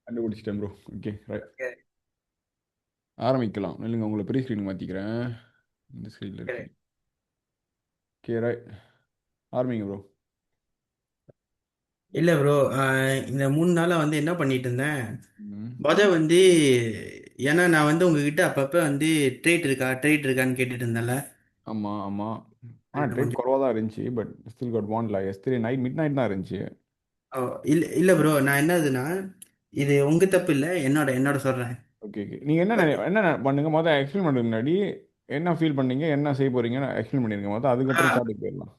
கண்டுபிடிச்சிட்டேன் bro. Okay right. Okay. ஆரம்பிக்கலாம். இல்லைங்க, உங்களை பெரிய ஸ்க்ரீன் மாற்றிக்கிறேன். இந்த ஸ்க்ரீனில் ஓகே. இருக்கீங்க. Okay right. ஆரம்பிங்க ப்ரோ. இல்ல ப்ரோ, இந்த 3 நாளா வந்து என்ன பண்ணிட்டு இருந்தேன். ம். வந்து ஏன்னா நான் வந்து உங்ககிட்ட அப்பப்ப வந்து ட்ரேட் இருக்கான்னு கேட்டுட்டு இருந்தேன்ல. ஆமாம் ஆமாம். ஆனால் எனக்கு ட்ரேட் கொஞ்சம் குறவாக தான் இருந்துச்சு. பட் ஸ்டில் காட் ஒன்ல எஸ்திரி நைட் மிட் நைட் தான் இருந்துச்சு. ஓ, இல்ல இல்ல ப்ரோ, நான் என்னதுன்னா, இது உங்க தப்பு இல்ல, என்னோட சொல்றேன். Okay okay. நீங்கள் பண்ணுங்க மொதல் எக்ஸ்பிளைன் பண்ணுறதுக்கு முன்னாடி என்ன ஃபீல் பண்ணீங்க, என்ன செய்ய போறீங்கன்னு எக்ஸ்பிளைன் பண்ணிருங்க மொதல். அதுக்கப்புறம் ஆ, டாபிக் போயிடலாம்.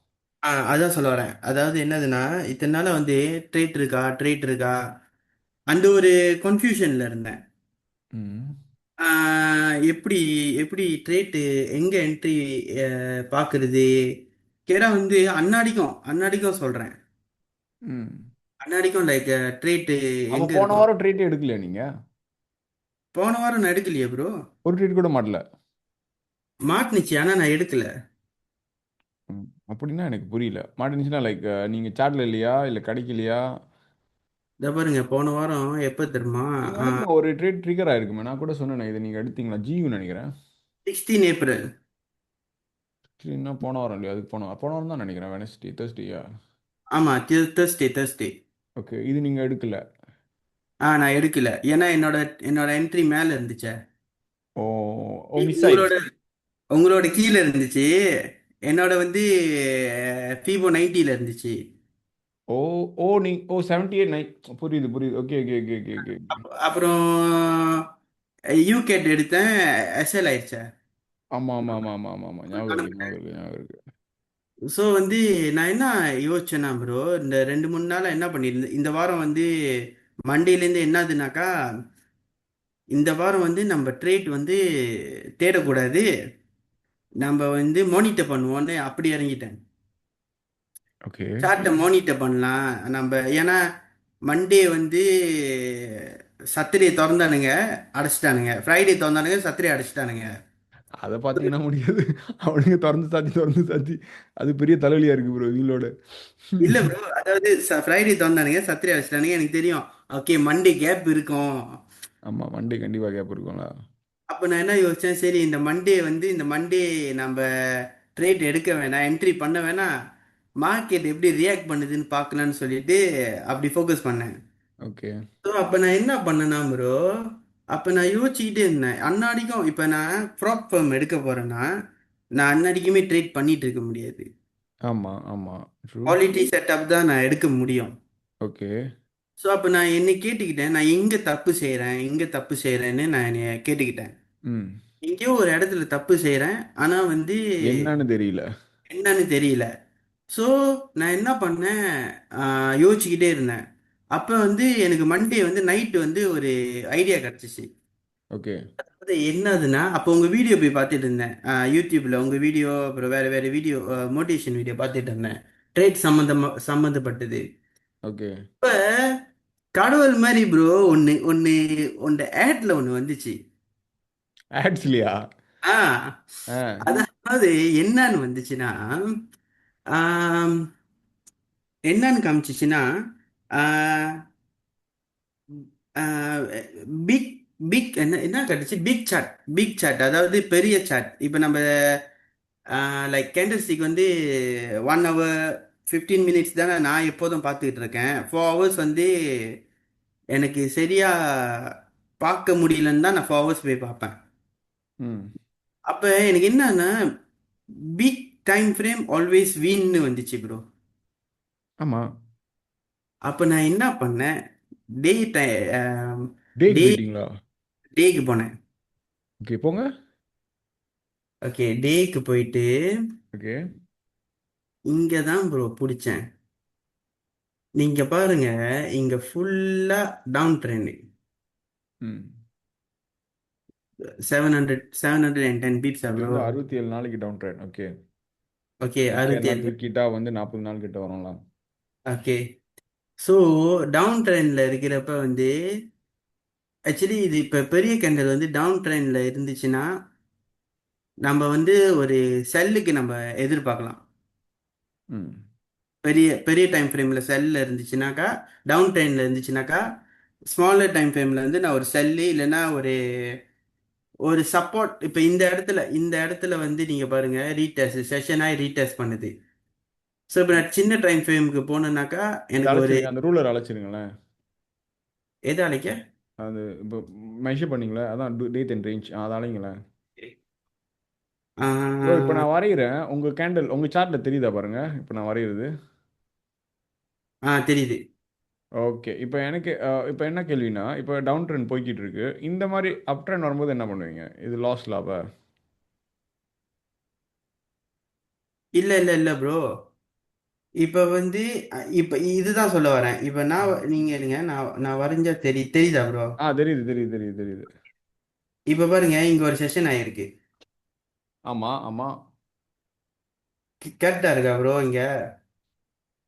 அதான் சொல்ல வரேன். அதாவது என்னதுன்னா, இத்தனை நாளா வந்து ட்ரேட் இருக்கா அந்த ஒரு கன்ஃபியூஷன்ல இருந்தேன். ம். எப்படி எப்படி ட்ரேட்டு எங்க என்ட்ரி பார்க்குறது. கேட்டா வந்து அன்னாடிக்கும் சொல்கிறேன். ம். அன்னாடிக்கும் லைக் ட்ரேட்டு அப்போ எங்கே போன இருக்கும். வாரம் ட்ரீட்டே எடுக்கலையா நீங்கள்? போன வாரம் நான் எடுக்கலையே ப்ரோ. ஒரு ட்ரீட் கூட மாட்டல. மாட்டுனுச்சு ஆனால் நான் எடுக்கல. ம். அப்படின்னா எனக்கு புரியல. மாட்டுச்சுன்னா லைக் நீங்கள் சாட்ல இல்லையா, இல்லை கிடைக்கலையா? இதை பாருங்க, போன வாரம் எப்போ தெரியுமா? நீங்க அனுப்புன ஒரு ட்ரீட் ட்ரிகர் ஆயிருக்குமே, நான் கூட சொன்னேனே இதை நீங்கள் எடுத்தீங்களா, ஜியூ நினைக்கிறேன். 16 ஏப்ரல். என்ன போன வாரம் இல்லையா? அதுக்கு போன போன வாரம் தான் நினைக்கிறேன். வெனஸ்டே தேர்ஸ்டேயா? ஆமாம், தேர்ஸ்டே. ஓகே, இது நீங்கள் எடுக்கல. நான் எடுக்கல ஏன்னா என்னோட என்ட்ரி மேலே இருந்துச்சே. ஓ. ஓ, மிஸ் உங்களோட ஆயிடுச்சு. உங்களோட கீழே இருந்துச்சு. என்னோட வந்து ஃபீபோ 90ல இருந்துச்சு. ஓ. ஓ நீ ஓ 78 நைன். புரியுது புரியுது. Okay okay okay okay okay. அப்புறம் யூகேட் எடுத்தேன். எஸ்எல் ஆயிடுச்சே. ஆமாம் ஆமாம் ஆமாம் ஆமாம் ஆமாம் ஆமாம், ஞாபகம் இருக்கு ஞாபகம் இருக்கு ஞாபகம் இருக்கு. ஸோ வந்து நான் என்ன யோசிச்சேன்னா ப்ரோ, இந்த 2 3 நாளா என்ன பண்ணியிருந்தேன். இந்த வாரம் வந்து மண்டேலேருந்து என்னதுனாக்கா, இந்த வாரம் வந்து நம்ம ட்ரேட் வந்து தேடக்கூடாது, நம்ம வந்து மானிட்டர் பண்ணுவோன்னு அப்படி இறங்கிட்டேன். ஓகே. சார்ட்டை மானிட்டர் பண்ணலாம் நம்ம. ஏன்னா மண்டே வந்து சத்துரையை திறந்தானுங்க, அடைச்சிட்டானுங்க. ஃப்ரைடே திறந்தானுங்க, சத்துரையை அடைச்சிட்டானுங்க. அதை பார்த்தீங்கன்னா முடியாது. அவனுங்க திறந்து சாத்தி அது பெரிய தலைவலியா இருக்கு ப்ரோ இவங்களோட. இல்ல ப்ரோ, அதாவது ஃப்ரைடே திறந்தானுங்க, சத்துரையை அடைச்சிட்டானுங்க. எனக்கு தெரியும். ஓகே, மண்டே கேப் இருக்கும். ஆமாம், மண்டே கண்டிப்பாக கேப் இருக்கும்ல. அப்போ நான் என்ன யோசிச்சேன், சரி இந்த மண்டே நம்ம ட்ரேட் எடுக்க வேணாம், என்ட்ரி பண்ண வேணாம், மார்க்கெட் எப்படி ரியாக்ட் பண்ணுதுன்னு பார்க்கலான்னு சொல்லிட்டு அப்படி ஃபோக்கஸ் பண்ணேன். ஓகே. ஸோ அப்போ நான் என்ன பண்ணேன்னா ப்ரோ, அப்போ நான் யோசிச்சுக்கிட்டே இருந்தேன். அன்னாடிக்கும் இப்போ நான் ப்ராப் ஃபார்ம் எடுக்க போறேன்னா, நான் அன்னாடிக்குமே ட்ரேட் பண்ணிட்டு இருக்க முடியாது. ஆமாம் ஆமாம், ட்ரூ. குவாலிட்டி செட்டப் தான் நான் எடுக்க முடியும். ஓகே. ஸோ அப்போ நான் என்னை கேட்டுக்கிட்டேன், நான் எங்கே தப்பு செய்கிறேன்னு நான் என்னை கேட்டுக்கிட்டேன். ம். எங்கேயோ ஒரு இடத்துல தப்பு செய்கிறேன், ஆனால் வந்து என்னன்னு தெரியல. என்னன்னு தெரியல. ஸோ நான் என்ன பண்ணேன், யோசிச்சுக்கிட்டே இருந்தேன். அப்போ வந்து எனக்கு மண்டே வந்து நைட்டு வந்து ஒரு ஐடியா கிடச்சிச்சு. ஓகே. அது என்னதுன்னா, அப்போ உங்கள் வீடியோ போய் பார்த்துட்டு இருந்தேன். யூடியூப்பில் உங்கள் வீடியோ, அப்புறம் வேறு வேறு வீடியோ, மோட்டிவேஷன் வீடியோ பார்த்துட்டு இருந்தேன். ட்ரேட் சம்மந்தப்பட்டது. ஓகே. இப்போ கடவுள் மாதிரி ப்ரோ, ஒன்று ஒன்று ஒன்று ஆட்ல ஒன்று வந்துச்சு. ஆட்ஸ்லையா? ஆ ஆ. அதாவது என்னன்னு வந்துச்சுன்னா, ஆம், என்னன்னு காமிச்சிச்சுன்னா, பிக் பிக் என்ன என்ன கட்டுச்சு, பிக் சாட் அதாவது பெரிய சாட். இப்போ நம்ம லைக் கேண்டில் ஸ்டிக் வந்து 1 ஹவர் 15 மினிட்ஸ் தானே நான் எப்போதும் பார்த்துக்கிட்டு இருக்கேன். 4 ஹவர்ஸ் வந்து எனக்கு சரியா பார்க்க முடியலன்னு தான் நான் 4 ஹவர்ஸ் போய் பார்ப்பேன். ம். அப்போ எனக்கு என்னன்னா, பிக் டைம் ஃப்ரேம் ஆல்வேஸ் வின்னு வந்துச்சு ப்ரோ. ஆமாம். அப்போ நான் என்ன பண்ணேன், டே டை டேக்கு டே போயிட்டீங்களா? டேக்கு போனேன். ஓகே போங்க. ஓகே, டேக்கு போயிட்டு ஓகே. இங்கே தான் ப்ரோ பிடிச்சேன். நீங்க பாருங்க, இங்க ஃபுல்லா டவுன் ட்ரெண்ட். ம். 710 பிப்ஸ் இது ப்ரோ. வந்து 67 நாளைக்கு டவுன் ட்ரெண்ட். ஓகே. ஓகே, மொத்தம் எல்லாம் 67. தூக்கிட்டா வந்து 40 நாள் கிட்ட வரும்ல. ஓகே. ஸோ டவுன் ட்ரெண்ட்ல இருக்கிறப்ப வந்து, ஆக்சுவலி இது இப்போ பெரிய கேண்டல் வந்து டவுன் ட்ரெண்ட்ல இருந்துச்சுன்னா, நம்ம வந்து ஒரு செல்லுக்கு நம்ம எதிர்பார்க்கலாம். ம். பெரிய பெரிய டைம் ஃப்ரேமில் செல்லில் இருந்துச்சுனாக்கா, டவுன் ட்ரெண்ட்ல இருந்துச்சுனாக்கா, ஸ்மாலர் டைம் ஃப்ரேம்ல வந்து நான் ஒரு செல்லு இல்லைன்னா ஒரு ஒரு சப்போர்ட் இப்போ இந்த இடத்துல வந்து நீங்க பாருங்க ரீடெஸ்ட் செஷனாக ரீடெஸ்ட் பண்ணுது. ஸோ இப்போ நான் சின்ன டைம் ஃப்ரேமுக்கு போனேன்னாக்கா இதை எனக்கு ஒரு அழைச்சிருங்க, அந்த ரூலர் அழைச்சிருங்களேன். எது அழைக்க அது இப்போ மெஷர் பண்ணீங்களே, அதான் டேட் அண்ட் ரேஞ்ச், அதை அழைங்களேன். ப்ரோ இப்போ ஆ நான் வரைகிறேன், உங்கள் கேண்டில் உங்கள் சார்ட்டில் தெரியுதா பாருங்க, இப்போ நான் வரைகிறது. தெரியுது. ஓகே, இப்போ எனக்கு இப்போ என்ன கேள்வினா, இப்போ டவுன் ட்ரெண்ட் போய்கிட்டு இருக்கு, இந்த மாதிரி அப் ட்ரெண்ட் வரும்போது என்ன பண்ணுவீங்க? இது லாஸ் லாபா? இல்ல இல்ல இல்ல ப்ரோ. இப்ப வந்து இப்ப இதுதான் சொல்ல வரேன். இப்ப நீங்க இருங்க, நான் வரைஞ்சா தெரியுதா ப்ரோ? தெரியுது தெரியுது தெரியுது தெரியுது. இப்ப பாருங்க, இங்க ஒரு செஷன் ஆயிருக்கு. ஆமாம் ஆமாம் கரெக்டா இருக்கா ப்ரோ இங்க?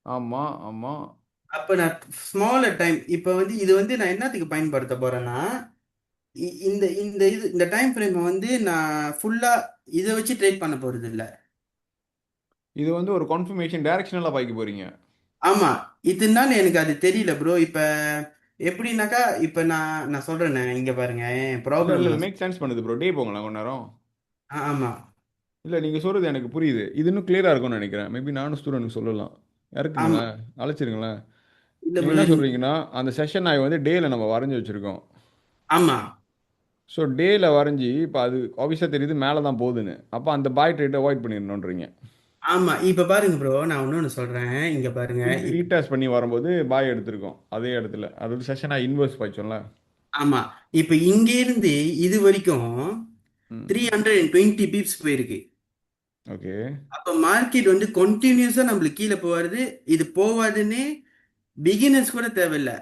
ஆமாம் ஆமாம். அப்ப நான் ஸ்மாலர் டைம் இப்ப வந்து இது வந்து நான் என்னத்துக்கு பயன்படுத்த போறேன்னா, இந்த டைம் ஃப்ரேம் வந்து நான் ஃபுல்லா இதை வச்சு ட்ரேட் பண்ண போறது இல்ல. இது வந்து ஒரு கன்ஃபர்மேஷன் டைரக்ஷனலாக பாய்க்க போகிறீங்க. ஆமா. இதனால எனக்கு அது தெரியல ப்ரோ. இப்ப எப்படின்னாக்கா, இப்ப நான் சொல்றேனே, இங்க பாருங்க இல்லை ப்ராப்ளம் இல்லை நான் மேக் சென்ஸ் பண்ணுது ப்ரோ, டே போங்களேன் கொஞ்ச நேரம். ஆமா. இல்லை நீங்கள் சொல்கிறது எனக்கு புரியுது, இது இன்னும் கிளியராக இருக்கும்னு நினைக்கிறேன். மேபி நானும் ஸ்டூடெண்ட் சொல்லலாம். ஆமா. இறக்குங்களேன், அழைச்சிருங்களேன். இல்ல நீங்கள் ப்ரோ என்ன இருங்க. சொல்கிறீங்கன்னா, அந்த செஷன் ஆகி வந்து டேயில் நம்ம வரைஞ்சி வச்சுருக்கோம். ஆமா. ஸோ டேயில் வரைஞ்சி இப்போ அது ஆஃபீஸாக தெரியுது மேலே தான் போகுதுன்னு, அப்போ அந்த பாய் ட்ரேட்டை அவாய்ட் பண்ணிடணுன்றீங்க. ஆமா. இப்ப பாருங்க ப்ரோ, நான் இன்னொன்னு சொல்றேன். இங்க பாருங்க. திருப்பி ரீடாஸ் பண்ணி வரும்போது பாய் எடுத்திருக்கோம் அதே இடத்துல, அது ஒரு செஷனாக இன்வெர்ஸ் பாய்ச்சோம்ல. ஆமா. இப்ப இங்க இருந்து இது வரைக்கும் ம். 320 பிப்ஸ் போயிருக்கு. ஓகே. அப்ப மார்க்கெட் வந்து கண்டினியூஸா நம்மளுக்கு கீழே போவாது. இது போவாதுன்னு பிகினர்ஸ் கூட தேவையில்லை.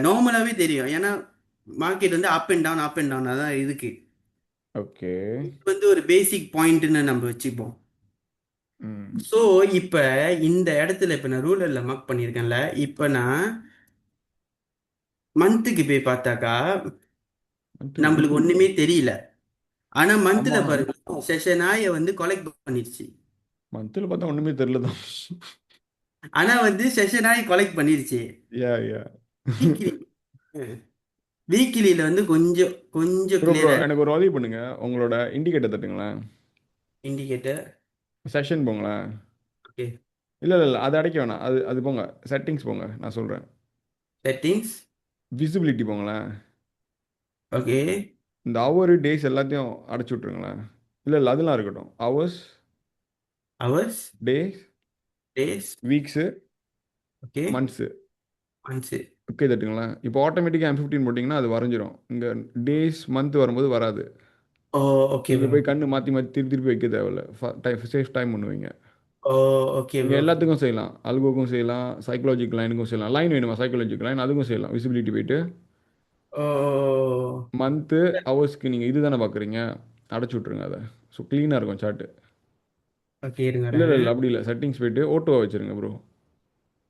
நார்மலாவே தெரியும். ஏன்னா மார்க்கெட் வந்து அப் அண்ட் டவுன் தான் இருக்கு. ஓகே. இது வந்து ஒரு பேசிக் பாயிண்ட்னு நம்ம வச்சுப்போம். ம். ஸோ இப்ப இந்த இடத்துல இப்ப நான் ரூலர்ல மார்க் பண்ணியிருக்கேன்ல. இப்ப நான் மந்த்துக்கு போய் பார்த்தாக்கா வந்துட்டுங்களா? நம்மளுக்கு ஒண்ணுமே தெரியல. ஆனா மந்த்ல ஆமாம். பாருங்க, செஷன் ஆய வந்து கொலெக்ட் பண்ணிருச்சு. மந்தில் பார்த்தா ஒன்றுமே தெரில தான். ஆனா வந்து செஷன் ஆகி கொலெக்ட் பண்ணிருச்சு. யா யா. வீக்லி வீக்லியில வந்து கொஞ்சம் கொஞ்சம் ப்ரோ ப்ரோ கிளியரா எனக்கு ஒரு உதவி பண்ணுங்க, உங்களோட இண்டிகேட்டர் தட்டுங்களேன். இண்டிகேட்டர். செஷன் போங்களேன். ஓகே. இல்லை இல்லை இல்லை, அது அடைக்க வேணாம், அது அது போங்க. செட்டிங்ஸ் போங்க, நான் சொல்கிறேன். செட்டிங்ஸ். விசிபிலிட்டி போங்களேன். ஓகே. இந்த ஹவர் டேஸ் எல்லாத்தையும் அடைச்சி விட்ருங்களேன். இல்லை இல்லை அதெல்லாம் இருக்கட்டும், hours, hours. Days, days. Weeks, okay. Months. Months. Okay தட்டுங்களேன். இப்போ ஆட்டோமேட்டிக்காக M15 போட்டிங்கன்னா அது வரைஞ்சிரும். இங்கே டேஸ் மந்த் வரும்போது வராது. ஓ. ஓகே நீங்கள் ப்ரோ. போய் கண்ணு மாற்றி மாற்றி திருப்பி திருப்பி வைக்க தேவையில்ல. டைம் சேஃப் டைம் பண்ணுவீங்க. ஓ. ஓகே நீங்கள் ப்ரோ. எல்லாத்துக்கும் செய்யலாம், அல்கோக்கும் செய்யலாம், சைக்காலஜிக் லைனுக்கும் செய்யலாம். லைன் வேணுமா சைக்காலஜிக் லைன், அதுக்கும் செய்யலாம். விசிபிலிட்டி போயிட்டு ஓ. மந்த்து ஹவர்ஸ்க்கு நீங்கள் இது தானே பார்க்குறீங்க, அடைச்சி விட்ருங்க அதை. ஸோ க்ளீனாக இருக்கும் சார்ட்டு. ஓகே இருங்க இல்லை இல்லை வரேன். இல்லை அப்படி இல்லை, செட்டிங்ஸ் போயிட்டு ஓட்டோவாக வச்சுருங்க ப்ரோ.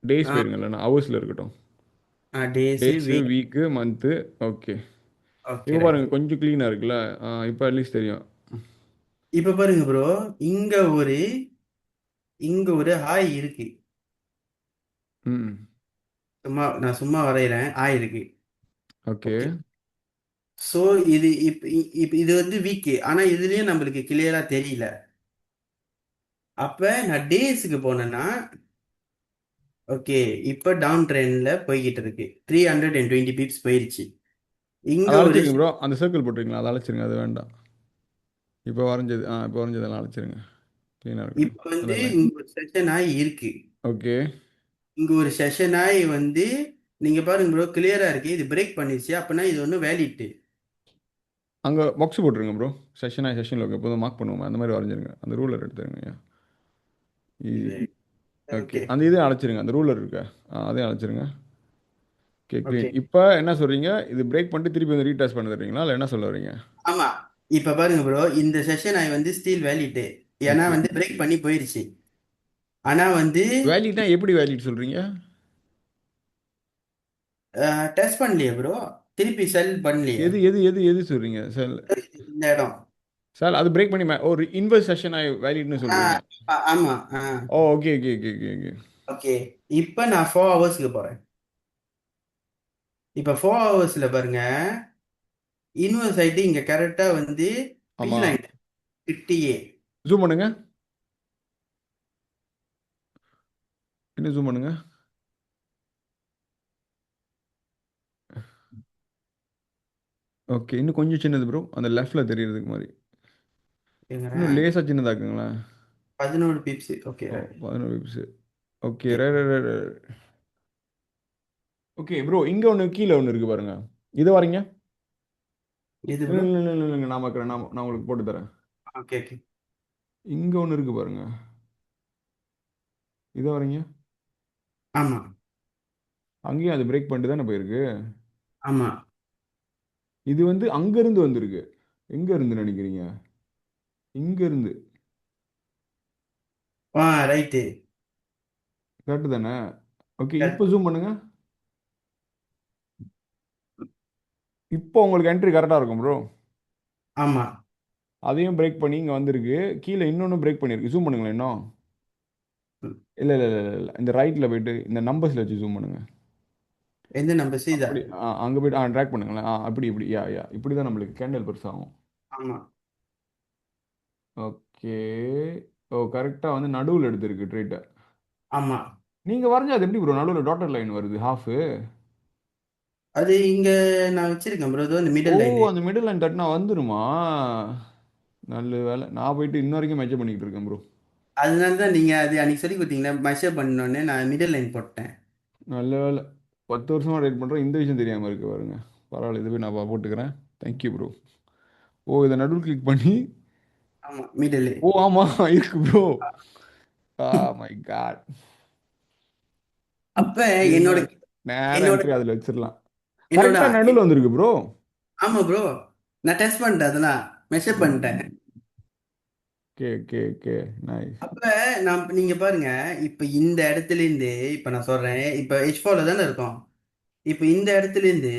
டேஸ் ஆ போயிருங்க, இல்லைன்னா ஹவர்ஸில் இருக்கட்டும். Days days, week. Week, month. Okay. Okay இப்போ ரைட். பாருங்கள் கொஞ்சம் க்ளீனாக இருக்குல்ல. இப்போ அட்லீஸ்ட் தெரியும். இப்ப பாருங்க ப்ரோ, இங்க ஒரு இங்க ஒரு ஹாய் இருக்கு. ம். நான் சும்மா வரைகிறேன். ஹாய் இருக்கு. ஓகே. ஓகே. ஸோ இப்ப இது வந்து வீக். ஆனா இதுலயும் நம்மளுக்கு கிளியரா தெரியல. அப்ப நான் டேஸுக்கு போனேன்னா ஓகே. இப்ப டவுன் ட்ரெண்ட்ல போய்கிட்டு இருக்கு. 320 பிப்ஸ் போயிருச்சு. இங்க அதை ஒரு அழைச்சிருங்க ப்ரோ, அந்த சர்க்கிள் போட்டுருங்களா, அதை அழைச்சிருங்க, அது வேண்டாம். இப்போ வரைஞ்சது, இப்போ வரைஞ்சதெல்லாம் அழைச்சிருங்க. க்ளீனாக இருக்கட்டும் இப்ப வந்து அதெல்லாம். இங்க ஒரு செஷன் ஆகி இருக்கு. ஓகே. இங்க ஒரு செஷன் ஆகி வந்து நீங்க பாருங்க ப்ரோ, கிளியரா இருக்கு. இது பிரேக் பண்ணிருச்சு. அப்பனா இது ஒன்றும் வேலிட். அங்கே பாக்ஸ் போட்டுருங்க ப்ரோ. செஷனாக செஷனில் ஓகே எப்போதும் மார்க் பண்ணுவோம் அந்த மாதிரி வரைஞ்சிருங்க, அந்த ரூலர் எடுத்துருங்க. ஈஸி. Okay, okay. அந்த இதையும் அழைச்சிருங்க, அந்த ரூலர் இருக்கா, அதையும் அழைச்சிருங்க. Okay okay. க்ளீன். இப்போ என்ன சொல்கிறீங்க, இது பிரேக் பண்ணிட்டு திருப்பி வந்து ரீடாஸ் பண்ண தர்றீங்களா, இல்லை என்ன சொல்ல வரீங்க? ஆமா. இப்ப பாருங்க ப்ரோ, இந்த செஷன் ஆகி வந்து ஸ்டீல் வேலிட். ஏன்னா ஓகே. வந்து பிரேக் பண்ணி போயிருச்சு. ஆனா வந்து வேலிட்னா எப்படி வேலிட் சொல்கிறீங்க? டெஸ்ட் பண்ணலையே ப்ரோ. திருப்பி செல் பண்ணலையே. எது எது எது எது சொல்கிறீங்க சார்? இந்த இடம். சார் அது பிரேக் பண்ணி ஒரு இன்வெர்ஸ் செஷன் ஆகி வேலிட்னு ஆ, சொல்கிறீங்க? ஆமா. ஓ okay okay okay okay okay. Okay. இப்ப நான் 4 ஹவர்ஸ்க்கு போறேன். இப்ப 4 ஹவர்ஸ்ல பாருங்க, இன்வெர்ஸ் ஆயிட்டு இங்க கரெக்டா வந்து பி ஆமா. லைன் கிட்டியே. ஜூம் பண்ணுங்க. இன்னும் ஜூம் பண்ணுங்க. ஓகே. இன்னும் கொஞ்சம் சின்னது ப்ரோ. அந்த லெஃப்ட்ல தெரியறதுக்கு மாதிரி. இன்னும் எங்கிறேன் லேசா சின்னதாக்குங்களேன். 11 பிப்ஸ். ஓகே ஓ, right. 11 pips. Okay. Okay. Okay bro, இங்க ஒன்று கீழே ஒன்று இருக்கு பாருங்க. இது வரீங்க. எது இல்ல ப்ரோ? இல்ல இல்ல இல்ல இல்லைங்க, நான் பார்க்குறேன். நான் உங்களுக்கு போட்டு தரேன். Okay okay. இங்க ஒன்று இருக்கு பாருங்க. இது வரீங்க. ஆமா அங்கேயும் அது பிரேக் பண்ணிட்டு தானே போயிருக்கு. ஆமா. இது வந்து அங்க இருந்து வந்திருக்கு. எங்க இருந்து நினைக்கிறீங்க? இங்க இருந்து. ரைட்டு. கரெக்ட் தானே? ஓகே, இப்போ ஜூம் பண்ணுங்க. இப்போ உங்களுக்கு என்ட்ரி கரெக்டாக இருக்கும் ப்ரோ. ஆமா. அதையும் பிரேக் பண்ணி இங்கே வந்திருக்கு. கீழே இன்னொன்று பிரேக் பண்ணியிருக்கு. ஜூம் பண்ணுங்களேன் இன்னும். இல்லை இல்லை இல்லை இல்லை, இந்த ரைட்டில் போயிட்டு இந்த நம்பர்ஸில் வச்சு ஜூம் பண்ணுங்க. எந்த நம்பர் சீதா? அப்படி அங்கே போயிட்டு ட்ராக் பண்ணுங்களேன். அப்படி இப்படி யா யா இப்படி தான் நம்மளுக்கு கேண்டல் பெருசாகும். ஆமா ஓகே. ஓ, கரெக்டாக வந்து நடுவில் எடுத்திருக்கு ட்ரேட்டை. ஆமா. நீங்கள் வரைஞ்சா அது எப்படி ப்ரோ நடுவில் டாட்டர் லைன் வருது ஹாஃபு? அது இங்க நான் வச்சிருக்கேன் ப்ரோ, இது வந்து ஓ, மிடில் லைனு. அந்த மிடில் லைன் தட்டினா வந்துருமா? நல்ல வேலை, நான் போயிட்டு இன்ன வரைக்கும் மெச்சர் பண்ணிக்கிட்டு இருக்கேன் ப்ரோ. அதனால தான் நீங்க அது அன்னைக்கு சொல்லி கொடுத்தீங்களா, மெஷர் பண்ணோடனே நான் மிடில் லைன் போட்டேன். நல்ல வேலை. 10 வருஷமா ரைட் பண்ணுறேன், இந்த விஷயம் தெரியாமல் இருக்கு பாருங்க. பரவாயில்ல, இது போய் நான் போட்டுக்கிறேன். Thank you bro. ஓ, இதை நடுவில் கிளிக் பண்ணி. ஆமா மிடில். ஓ ஆமாம் இருக்கு ப்ரோ. My God. அப்ப இருங்க, என்னோட நேரம் என்னோட என்ட்ரி அதில் வச்சிடலாம். என்னோட கரெக்டாக நடுவில் வந்திருக்கு ப்ரோ. ஆமா ப்ரோ, நான் டெஸ்ட் பண்ணிட்டேன், அதெல்லாம் மெஷர் பண்ணிட்டேன். K K K nice. அப்ப நீங்க பாருங்க, இப்ப இந்த இடத்துல இருந்து இப்ப நான் சொல்றேன், இப்ப H4ல தானே இருக்கோம். இப்ப இந்த இடத்துல இருந்து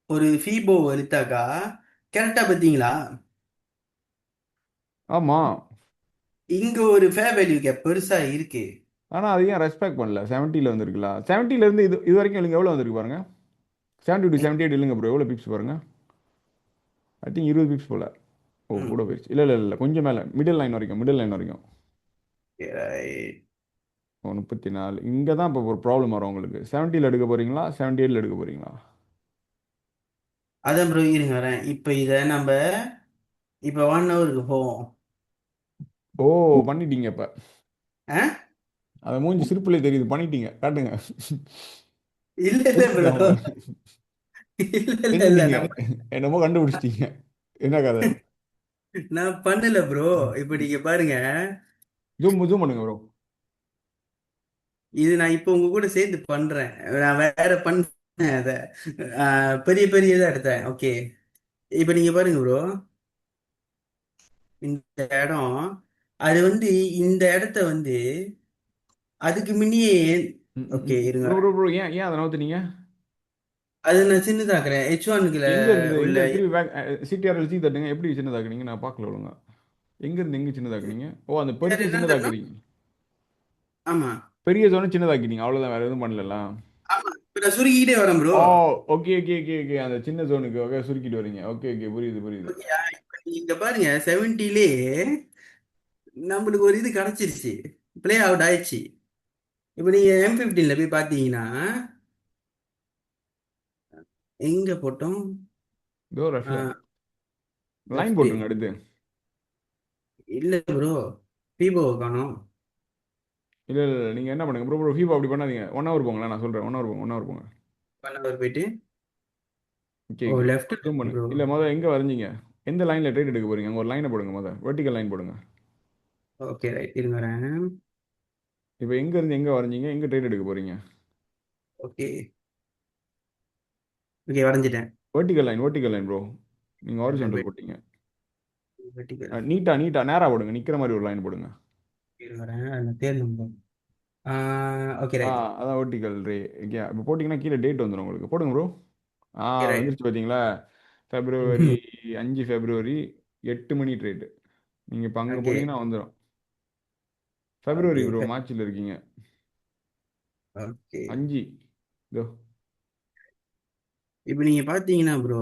ஒரு ஃபீபோ எடுத்தாக்கா கரெக்டா பாத்தீங்களா? ஆமாம். இங்க ஒரு ஃபேர் வேல்யூ கேப் பெருசா இருக்கு. ஆனால் அது ஏன் ரெஸ்பெக்ட் பண்ணல? 70ல் வந்துருக்குல்ல. 70லேருந்து இது வரைக்கும் இல்லைங்க, எவ்வளோ வந்திருக்கு பாருங்க. 70 to 78 இல்லைங்க ப்ரோ. எவ்வளோ பிப்ஸ் பாருங்க. ஐ திங்க் 20 பிப்ஸ் போல. ஓ, ம். கூட போயிடுச்சு. இல்லை இல்லை இல்லை, கொஞ்சம் மேலே மிடில் லைன் வரைக்கும், மிடில் லைன் வரைக்கும். Right. ஓ, 34. இங்கே தான் இப்போ ஒரு ப்ராப்ளம் வரும் உங்களுக்கு. 70ல் எடுக்க போறீங்களா, 78ல் எடுக்க போறீங்களா? அதான் ப்ரோ இருங்க வரேன். இப்ப இத நம்ம இப்ப 1 ஹவருக்கு போவோம். ஓ, பண்ணிட்டீங்க இப்போ. ஆ? அதை மூஞ்சி சிரிப்புலேயே தெரியுது. பண்ணிட்டீங்க, காட்டுங்க. இல்ல இல்ல ப்ரோ. புரியுதா உங்களுக்கு? இல்ல இல்ல இல்ல செஞ்சுட்டீங்க. என்னமோ கண்டுபிடிச்சிட்டீங்க. என்ன கதை? நான் பண்ணல ப்ரோ. இப்ப நீங்க பாருங்க, ஜூம் ஜூம் பண்ணுங்க ப்ரோ. இது நான் இப்ப உங்க கூட சேர்ந்து பண்றேன். நான் வேற பண்ணேன் அத. பெரிய பெரிய இதா எடுத்தேன். ஓகே. இப்ப நீங்க பாருங்க ப்ரோ, இந்த இடம், அது வந்து இந்த இடத்த வந்து அதுக்கு முன்னியே. ஓகே இருங்க ப்ரோ வரேன். ப்ரோ ப்ரோ, ஏன் ஏன் அதை நவுத்துனீங்க? அது நான் சின்னதாக்குறேன் H1க்குள்ள எங்க இருந்து உள்ள. எங்க திருப்பி பேக் சிடிஆர்எல் சி தட்டுங்க. எப்படி சின்னதாக்குனீங்க நான் பார்க்கல ஒழுங்கா. எங்க இருந்து எங்க சின்னதாக்குனீங்க? ஓ, அந்த வேற பெருசு என்ன தரணும்? சின்னதாக்குறீங்க. ஆமா பெரிய ஜோனை சின்னதாக்கிட்டீங்க, அவ்வளோதான், வேற எதுவும் பண்ணல. ஆமா. இப்ப நான் சுருக்கிக்கிட்டே வரேன் ப்ரோ. ஓ, ஓகே ஓகே ஓகே ஓகே, அந்த சின்ன ஜோனுக்கு ஓகே சுருக்கிட்டு வரீங்க. ஓகே ஓகே, புரியுது புரியுது. ஓகேயா? இப்ப நீங்க பாருங்க 70லே நம்மளுக்கு ஒரு இது கிடைச்சிருச்சு, ப்ளே அவுட் ஆயிடுச்சு. இப்ப நீங்க M15ல போய் பாத்தீங்கன்னா எங்க போட்டோம்? இதோ ரெஃப்ல லைன் லெஃப்ட். போட்டுருங்க அடுத்து. இல்ல ப்ரோ, பீபோ காணோம். இல்லை இல்லை இல்லை, நீங்கள் என்ன பண்ணுங்க ப்ரோ ப்ரோ, ஃபீபா அப்படி பண்ணாதீங்க. 1 ஹவர் போங்களேன், நான் சொல்கிறேன். 1 ஹவர் போங்க, 1 ஹவர் போங்க. 1 ஹவர் போயிட்டு. ஓகே ஓ ஓகே. லெஃப்ட் ஜூம் பண்ணு. ப்ரோ. இல்லை, முதல்ல எங்கே வரைஞ்சீங்க? எந்த லைனில் ட்ரேட் எடுக்க போறீங்க? அங்கே ஒரு லைனை போடுங்க. முதல்ல வெர்டிக்கல் லைன் போடுங்க. ஓகே ரைட் இருங்க வரேன். இப்போ எங்க இருந்து எங்கே வரைஞ்சீங்க, எங்கே ட்ரேட் எடுக்க போறீங்க? ஓகே ஓகே வரைஞ்சிட்டேன். Vertical line bro. நீங்கள் ஹாரிசான்டல் போட்டீங்க. வெர்டிகல். நீட்டா நீட்டா நேராக போடுங்க, நிற்கிற மாதிரி ஒரு லைன் போடுங்க. இருங்க வரேன், அந்த தேர்ந்தெடுப்போம். ஓகே ஆ, ரைட். அதான் வெர்டிக்கல் ரே. ஓகே, இப்போ போட்டிங்கன்னா கீழே டேட் வந்துடும் உங்களுக்கு. போடுங்க ப்ரோ. Okay right. வந்துருச்சு பார்த்தீங்களா? February 5 February 8 மணி ட்ரேட்டு. நீங்கள் இப்போ அங்கே ஓகே போட்டிங்கன்னா வந்துடும். February ஓகே ப்ரோ, மார்ச்சில் இருக்கீங்க. ஓகே. 5 இதோ. இப்போ நீங்க பாத்தீங்கன்னா ப்ரோ,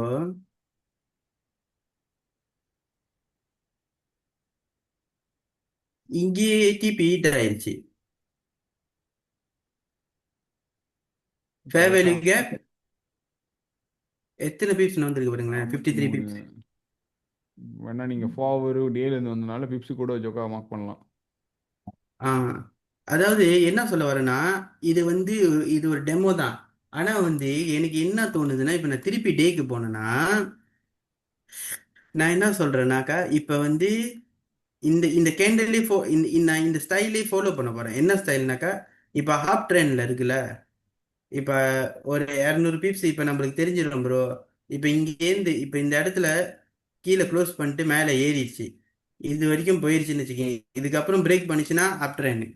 இங்கேயே டிபி ஹீட் ஆயிருச்சு. ஃபேர் வேல்யூ கரெக்டாக கேப் எத்தனை பீப்ஸ் வந்திருக்கு பாருங்களேன், 53 53. பீப்ஸ். வேணா நீங்கள் ஃபார்வரு டேலேருந்து வந்தனால பிப்ஸு கூட ஜோக்கா மார்க் பண்ணலாம். ஆ அதாவது என்ன சொல்ல வரேன்னா, இது வந்து இது ஒரு டெமோ தான். ஆனா வந்து எனக்கு என்ன தோணுதுன்னா, இப்போ நான் திருப்பி டேக்கு போனேன்னா, நான் என்ன சொல்றேன்னாக்கா, இப்போ வந்து இந்த இந்த கேண்டல்லே நான் இந்த ஸ்டைலே ஃபாலோ பண்ண போறேன். என்ன ஸ்டைல்னாக்கா, இப்போ ஹாப் ட்ரெண்ட்ல இருக்குல்ல, இப்போ ஒரு 200 பீப்ஸ் இப்போ நம்மளுக்கு தெரிஞ்சிடும் ப்ரோ. இப்போ இங்கேருந்து இப்போ இந்த இடத்துல கீழே க்ளோஸ் பண்ணிட்டு மேலே ஏறிடுச்சு, இது வரைக்கும் போயிருச்சுன்னு வச்சுக்கோங்க. இதுக்கப்புறம் பிரேக் பண்ணிச்சுன்னா அப் ட்ரெண்ட்.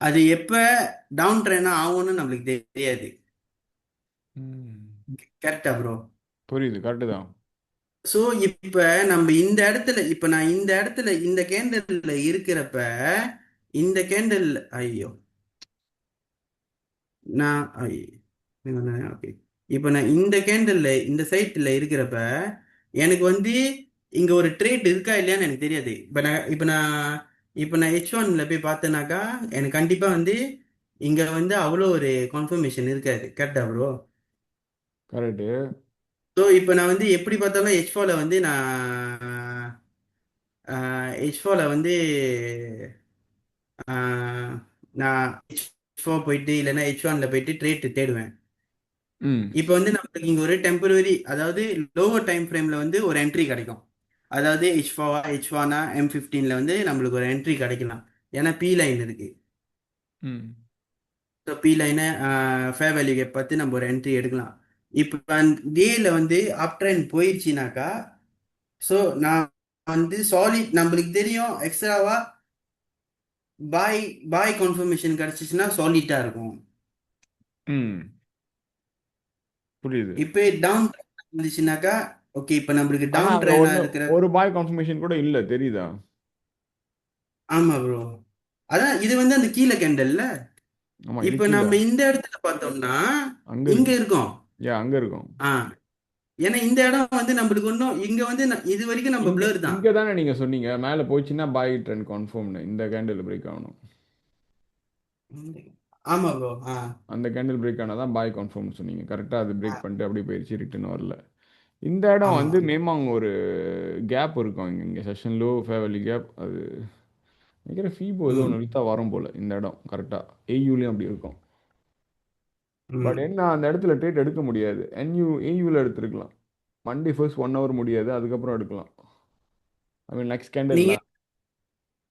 அது எப்போ டவுன் ட்ரெண்ட் ஆகும்னு நம்மளுக்கு தெரியாது. ம். கரெக்டா ப்ரோ? புரியுது, கரெக்டு தான். ஸோ இப்போ நம்ம இந்த இடத்துல, இப்போ நான் இந்த இடத்துல இந்த கேண்டல்ல இருக்கிறப்ப, இந்த கேண்டல், ஐயோ, நான் ஓகே, இப்போ நான் இந்த கேண்டல்ல இந்த சைட்டில் இருக்கிறப்ப எனக்கு வந்து இங்க ஒரு ட்ரேட் இருக்கா இல்லையான்னு எனக்கு தெரியாது. இப்போ நான் H1ல போய் பார்த்தேனாக்கா எனக்கு கண்டிப்பா வந்து இங்க வந்து அவ்வளோ ஒரு கன்ஃபர்மேஷன் இருக்காது. கரெக்டா ப்ரோ? கரெக்டு. ஸோ இப்போ நான் வந்து எப்படி பார்த்தாலும் H4ல வந்து H4ல வந்து ஆஹ், நான் H4 போயிட்டு இல்லைன்னா H1ல போயிட்டு ட்ரேட் தேடுவேன். ம். இப்போ வந்து நம்மளுக்கு இங்க ஒரு டெம்பரரி, அதாவது லோவர் டைம் ஃப்ரேம்ல வந்து ஒரு என்ட்ரி கிடைக்கும். அதாவது H1 M15ல வந்து நம்மளுக்கு ஒரு என்ட்ரி கிடைக்கலாம். ஏன்னா பி லைன் இருக்கு. ம். ஸோ பி லைனை ஃபேர் வேல்யூ கேப் பார்த்து நம்ம ஒரு என்ட்ரி எடுக்கலாம். இப்போ டேல வந்து அப் ட்ரெண்ட் போயிடுச்சுனாக்கா, ஸோ நான் வந்து சாலிட் நம்மளுக்கு தெரியும் எக்ஸ்ட்ராவா பாய் பாய் கன்ஃபர்மேஷன் கிடைச்சிச்சுன்னா சாலிட்டா இருக்கும். ம். புரியுது. இப்போ டவுன் இருந்துச்சுனாக்கா, ஓகே, இப்போ நம்மளுக்கு ஆனா டவுன் அங்க ட்ரெயினா ஒண்ணு இருக்கிற. ஒரு பாய் கன்ஃபர்மேஷன் கூட இல்ல, தெரியுதா? ஆமா ப்ரோ. அதான் இது வந்து அந்த கீழே கேண்டல்ல. ஆமா, இது இப்ப கீழ. நம்ம இந்த இடத்துல பார்த்தோம்னா அங்க இங்க இருக்கு. இருக்கோம். ஏன் அங்க இருக்கும்? ஆ ஏன்னா இந்த இடம் வந்து நம்மளுக்கு ஒன்றும் இங்க வந்து இது வரைக்கும் நம்ம இங்க பிளர் தான். இங்க தானே நீங்க சொன்னீங்க மேல போச்சுன்னா பாய் ட்ரெண்ட் கன்ஃபார்ம்னு, இந்த கேண்டில் பிரேக் ஆகணும். ஆமா ப்ரோ. ஆ அந்த கேண்டில் பிரேக் ஆனால் பாய் கன்ஃபார்ம்னு சொன்னீங்க. கரெக்டாக அது பிரேக் பண்ணிட்டு அப்படியே போயிடுச்சு, ரிட்டர்ன் வரல. இந்த இடம் ஆமா. வந்து மேமாங்க ஒரு கேப் இருக்கும் இங்கே செஷன் லோ ஃபேவலி கேப். அது நினைக்கிற ஃபீபோ ஏதோ ம் ஒன்று இழுத்தா வரும் போல் இந்த இடம் கரெக்டாக. ஏயூலையும் அப்படி இருக்கும். பட் ம். என்ன, அந்த இடத்துல ட்ரேட் எடுக்க முடியாது. ஏயூவில் எடுத்துருக்கலாம். மண்டே ஃபர்ஸ்ட் 1 ஹவர் முடியாது, அதுக்கப்புறம் எடுக்கலாம். ஐ மீன் நெக்ஸ்ட் கேண்டில். நீங்க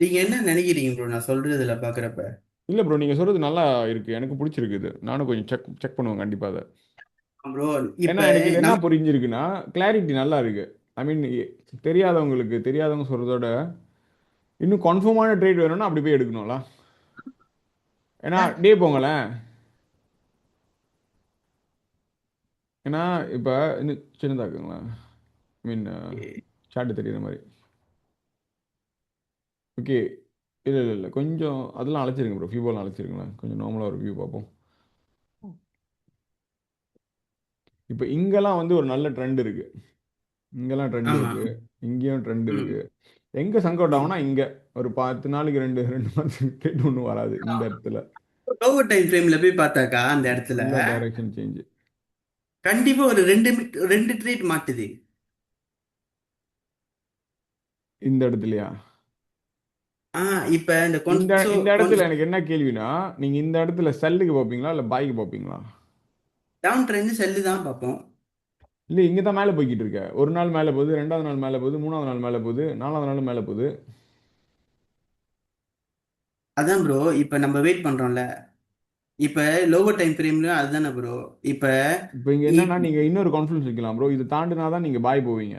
நீங்க என்ன நினைக்கிறீங்க ப்ரோ நான் சொல்றதுல பாக்குறப்ப? இல்லை ப்ரோ, நீங்கள் சொல்கிறது நல்லா இருக்குது, எனக்கு பிடிச்சிருக்குது. நானும் கொஞ்சம் செக் செக் பண்ணுவேன் கண்டிப்பாக அதை. ப்ரோ ஏன்னா இப்ப எனக்கு இது என்ன நம்ம புரிஞ்சிருக்குன்னா, கிளாரிட்டி நல்லா இருக்கு. ஐ மீன் தெரியாதவங்களுக்கு, தெரியாதவங்க சொல்கிறதோட இன்னும் கன்ஃபார்மான ட்ரேட் வேணும்னா அப்படி போய் எடுக்கணும்ல. ஏன்னா டே போங்களேன். ஏன்னா இப்போ இன்னும் சின்னதாக்குங்களேன். ஐ மீன் சார்ட்டு தெரியுற மாதிரி. ஓகே. இல்லை இல்லை இல்லை, கொஞ்சம் அதெல்லாம் அழைச்சிருங்க ப்ரோ, ஃபியூபோலாம் அழைச்சிருங்களேன், கொஞ்சம் நார்மலாக ஒரு வியூ பார்ப்போம். இப்போ இங்கெல்லாம் வந்து ஒரு நல்ல ட்ரெண்ட் இருக்கு. இங்கெல்லாம் ட்ரெண்ட் ஆமா. இருக்கு. இங்கேயும் ட்ரெண்ட் ம் இருக்கு. எங்கே சங்க் அவுட் ம். ஆகும்னா இங்கே ஒரு 10 நாளைக்கு ரெண்டு ரெண்டு மாதம் ட்ரேட் ஒன்றும் வராது இந்த இடத்துல. ஓவர் டைம் ஃப்ரேம்ல போய் பார்த்தாக்கா அந்த இடத்துல ஃபுல்லாக டைரக்ஷன் சேஞ்சு. கண்டிப்பா ஒரு ரெண்டு ட்ரேட் மாட்டுது. இந்த இடத்துலயா? ஆ இப்ப இந்த இந்த கொன்சோ இந்த இடத்துல எனக்கு என்ன கேள்வினா, நீங்க இந்த இடத்துல செல்லுக்கு பார்ப்பீங்களா இல்ல பாய்க்கு பார்ப்பீங்களா? டவுன் ட்ரெண்ட் செல்லு தான் பார்ப்போம். இல்ல, இங்க தான் மேலே போய்கிட்டு இருக்க. ஒரு நாள் மேலே போகுது, ரெண்டாவது நாள் மேலே போகுது, மூணாவது நாள் மேலே போகுது, நாலாவது நாள் மேலே போகுது. அதான் ப்ரோ, இப்ப நம்ம வெயிட் பண்றோம்ல, இப்ப லோவர் டைம் ஃப்ரேம்ல அதுதானே ப்ரோ. இப்ப இப்போ இங்க என்னன்னா, இப்- நீங்க இன்னொரு கான்ஃபிடன்ஸ் வைக்கலாம் ப்ரோ. இது தாண்டினா தான் நீங்க பாய் போவீங்க.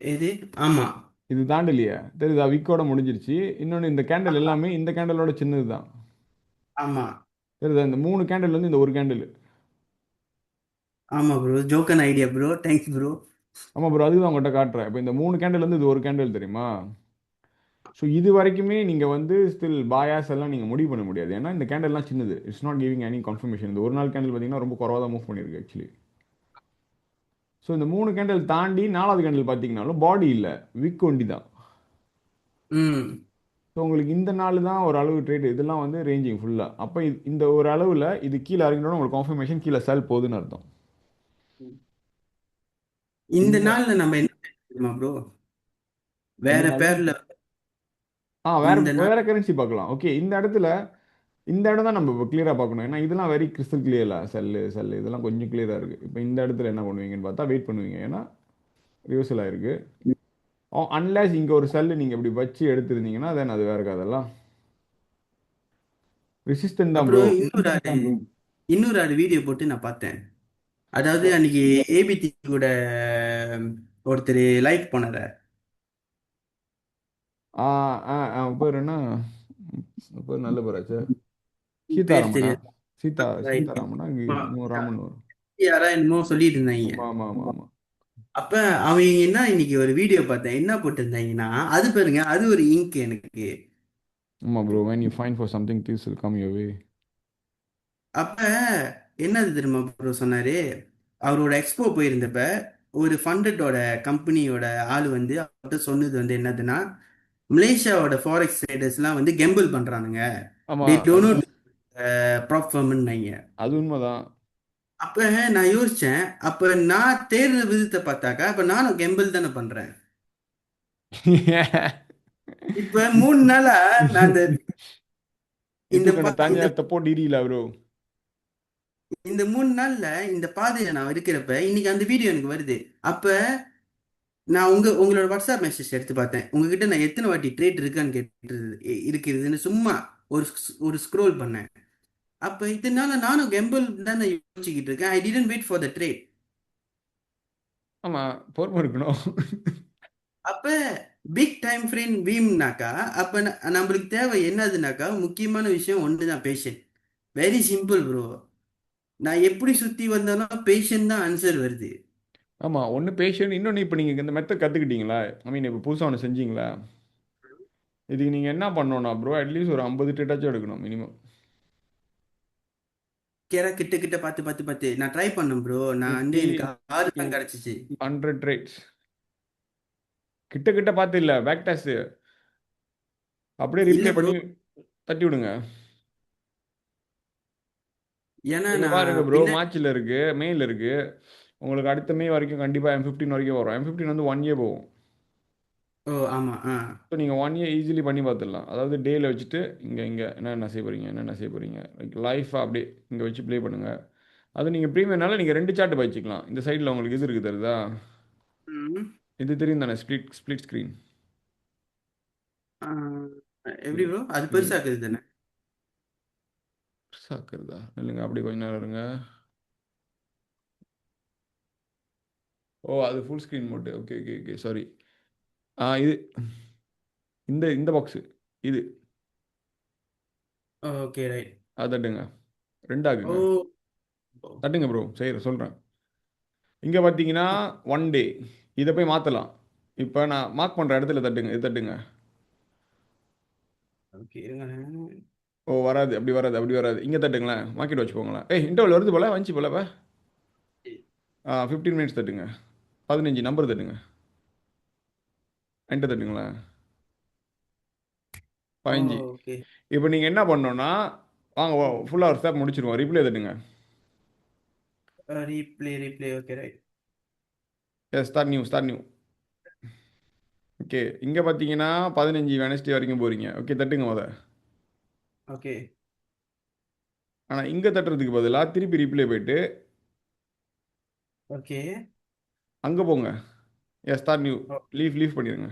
எது? ஆமா இது தாண்டலையே, தெரியுதா? விக்கோட முடிஞ்சிருச்சு. இன்னொன்று, இந்த கேண்டில் எல்லாமே இந்த கேண்டலோட சின்னது தான். ஆமா தெரியுதா? இந்த 3 கேண்டில் வந்து இந்த ஒரு கேண்டில். ஆமா ப்ரோ, ஜோக்கன் ஐடியா ப்ரோ, தேங்க்ஸ் ப்ரோ. ஆமா ப்ரோ, அதுக்கு தான் உங்கள்கிட்ட காட்டுறேன். இப்போ இந்த 3 கேண்டில் வந்து இது ஒரு கேண்டில் தெரியுமா? ஸோ இது வரைக்குமே நீங்கள் வந்து ஸ்டில் பாயாஸ் எல்லாம் நீங்கள் முடிவு பண்ண முடியாது. ஏன்னா இந்த கேண்டல்லாம் சின்னது. It's not giving any confirmation. இந்த ஒரு நாள் கேண்டில் பார்த்தீங்கன்னா ரொம்ப குறவாக தான் மூவ் பண்ணியிருக்கு ஆக்சுவலி. ஸோ இந்த 3 கேண்டில் தாண்டி 4வது கேண்டில் பார்த்தீங்கன்னாலும் பாடி இல்லை, விக் ஒண்டி தான். ம். ஸோ உங்களுக்கு இந்த நாள் தான் ஒரு அளவு ட்ரேட், இதெல்லாம் வந்து ரேஞ்சிங் ஃபுல்லாக. அப்போ இந்த ஒரு அளவில் இது கீழே இறங்கினோட உங்களுக்கு கன்ஃபர்மேஷன் கீழே செல் போகுதுன்னு அர்த்தம். இந்த இந்த நாள்ல நம்ம என்ன தெரியுமா ப்ரோ? இந்த வேற நாள் பேர்ல வேற இந்த நாள். வேற கரன்சி பார்க்கலாம். ஓகே, இந்த இடத்துல இந்த இடம் தான் நம்ம இப்போ கிளியராக பார்க்கணும். ஏன்னா இதெல்லாம் வெரி கிறிஸ்டல் கிளியர்ல செல்லு இதெல்லாம் கொஞ்சம் கிளியராக இருக்குது. இப்போ இந்த இடத்துல என்ன பண்ணுவீங்கன்னு பார்த்தா வெயிட் பண்ணுவீங்க. ஏன்னா ரிவர்சல் ஆயிருக்கு. அன்லேஸ் இங்கே ஒரு செல்லு நீங்கள் இப்படி வச்சு எடுத்திருந்தீங்கன்னா தென் அது வேற கதெல்லாம் ரெசிஸ்டன்ட் தான் ப்ரோ. அப்புறம் இன்னொரு ஆடு வீடியோ போட்டு நான் பார்த்தேன். அதாவது அன்னைக்கு ஏபிடி கூட ஒருத்தர் லைவ் போனாரு. ஆ அவன் பேர் என்ன? அவன் பேர் நல்ல பேராச்சு. பேர் சீதாராமனா? தெரியாது. ரைட். சீதாராமனா இன்னும் ராமன் வரும். யாரா என்னமோ சொல்லிட்டு இருந்தாங்க. ஆமா ஆமா ஆமா ஆமா. அப்ப அவங்க என்ன இன்னைக்கு ஒரு வீடியோ பார்த்தேன். என்ன போட்டிருந்தாங்கன்னா, அது பாருங்க, அது ஒரு இங்க் எனக்கு. ஆமா bro, when you find for something things will come your way. அப்ப என்னது தெரியுமா ப்ரோ சொன்னாரு? அவரோட எக்ஸ்போ போயிருந்தப்ப ஒரு ஃபண்டடோட கம்பெனியோட ஆள் வந்து அவர்கிட்ட சொன்னது வந்து என்னதுன்னா, மலேசியாவோட ஃபாரெக்ஸ் ட்ரேடர்ஸ்லாம் வந்து கெம்பிள் பண்றானுங்க. ஆமா, தே அது டோன்ட் ப்ராப் ஃபர்ம்னாங்க. அது உண்மைதான். அப்ப நான் யோசிச்சேன், அப்ப நான் தேடுற விதத்தை பார்த்தாக்கா அப்ப நானும் கெம்பிள் தானே பண்றேன். இப்ப 3 நாளா நான் இந்த itu kena இந்த tanya tepuk diri lah bro. இந்த 3 நாள்ல இந்த பாதையில நான் இருக்கிறப்ப இன்னைக்கு அந்த வீடியோ எனக்கு வருது. அப்ப நான் உங்களோட வாட்ஸ்அப் மெசேஜ் எடுத்து பார்த்தேன். உங்ககிட்ட நான் எத்தனை வாட்டி ட்ரேட் இருக்கான்னு கேட்டு இருக்குதுன்னு சும்மா ஒரு ஸ்க்ரோல் பண்ணேன். அப்ப இதனால நானும் கெம்பிள் தானே யோசிச்சுக்கிட்டு இருக்கேன். I didn't wait for the trade. ஆமா, பொறுமை இருக்கணும். அப்ப பிக் டைம் ஃப்ரேம் வீம்னாக்கா அப்ப நம்மளுக்கு தேவை என்னதுனாக்கா முக்கியமான விஷயம் ஒண்ணுதான், பேஷன். Very simple bro. நான் எப்படி சுத்தி வந்தாலும் பேஷன் தான் ஆன்சர் வருது. ஆமா, ஒன்று பேஷண்ட், இன்னொன்று இப்போ நீங்கள் இந்த மெத்தட் கற்றுக்கிட்டீங்களா? ஐ மீன் இப்போ புதுசாக ஒன்று செஞ்சீங்களா? இதுக்கு நீங்கள் என்ன பண்ணணும்னா ப்ரோ, அட்லீஸ்ட் ஒரு 50 டேட்டாச்சும் எடுக்கணும் மினிமம். கேரா கிட்ட கிட்ட பார்த்து பார்த்து பார்த்து நான் ட்ரை பண்ணேன் ப்ரோ. நான் வந்து 50 எனக்கு 6 to தான் கிடைச்சிச்சு. 100 ட்ரேட்ஸ். கிட்ட கிட்ட பார்த்து இல்லை, பேக் டேஸ்ட் அப்படியே இல்ல ரீப்ளே ப்ரோ, பண்ணி தட்டி விடுங்க. ஏன்னா இங்க நான் பாருங்க ப்ரோ, பின்ன. மார்ச்சில் இருக்கு, மேல இருக்கு. உங்களுக்கு அடுத்த மே வரைக்கும் கண்டிப்பாக M15 வரைக்கும் வரும். M15 வந்து 1 இயர் போகும். ஓ ஆமா. ஸோ நீங்கள் 1 இயர் ஈஸிலி பண்ணி பார்த்துடலாம். அதாவது டேயில் வச்சுட்டு இங்கே என்னென்ன செய்ய போகிறீங்க, என்னென்ன செய்ய போகிறீங்க, லைக் லைஃபாக அப்படியே இங்கே வச்சு ப்ளே பண்ணுங்கள். அது நீங்கள் ப்ரீமியர்னால நீங்கள் 2 சார்ட் வச்சுக்கலாம். இந்த சைடில் உங்களுக்கு இது இருக்குது தெரியுதா? ம். இது தெரியும் தானே, ஸ்ப்ளிட் ஸ்ப்ளிட் ஸ்க்ரீன். ஆ, எப்படி ப்ரோ அது பெருசா இருக்குது தானே? சாக்குறதா இல்லைங்க, அப்படி கொஞ்ச நேரம் இருங்க. ஓ, அது full screen mode. Okay okay okay, sorry. இது இந்த இந்த பாக்ஸு இது ஓகே ரைட். அது தட்டுங்க, ரெண்டாக்குங்க. ஓ. தட்டுங்க ப்ரோ, சொல்கிறேன். இங்கே பார்த்தீங்கன்னா 1 டே, இதை போய் மாற்றலாம். இப்போ நான் மார்க் பண்ணுற இடத்துல தட்டுங்க, இது தட்டுங்க. ஓகே இருங்க. ஓ, வராது, அப்படி வராது, அப்படி வராது. இங்கே தட்டுங்களேன், மார்க்கெட் வச்சு போங்களேன். இன்டர்வல் வருது போல, வந்துச்சு போல இப்போ. 15 மினிட்ஸ் தட்டுங்க, 15 நம்பர் தட்டுங்க, என்கிட்ட தட்டுங்களேன். 15. ஓகே. இப்போ நீங்கள் என்ன பண்ணணும்னா, வாங்க ஃபுல்லாக ஒரு ஸ்டெப் முடிச்சிருவோம். ரிப்ளே தட்டுங்க. Replay okay right. Yes, start new. Okay, இங்கே பார்த்தீங்கன்னா 15 வெனஸ்டே வரைக்கும் போகிறீங்க. ஓகே, தட்டுங்க முத. ஓகே. ஆனால் இங்கே தட்டுறதுக்கு பதிலாக திருப்பி ரிப்ளே போயிட்டு ஓகே. அங்கே போங்க. Yes, start new. லீவ் பண்ணிடுங்க.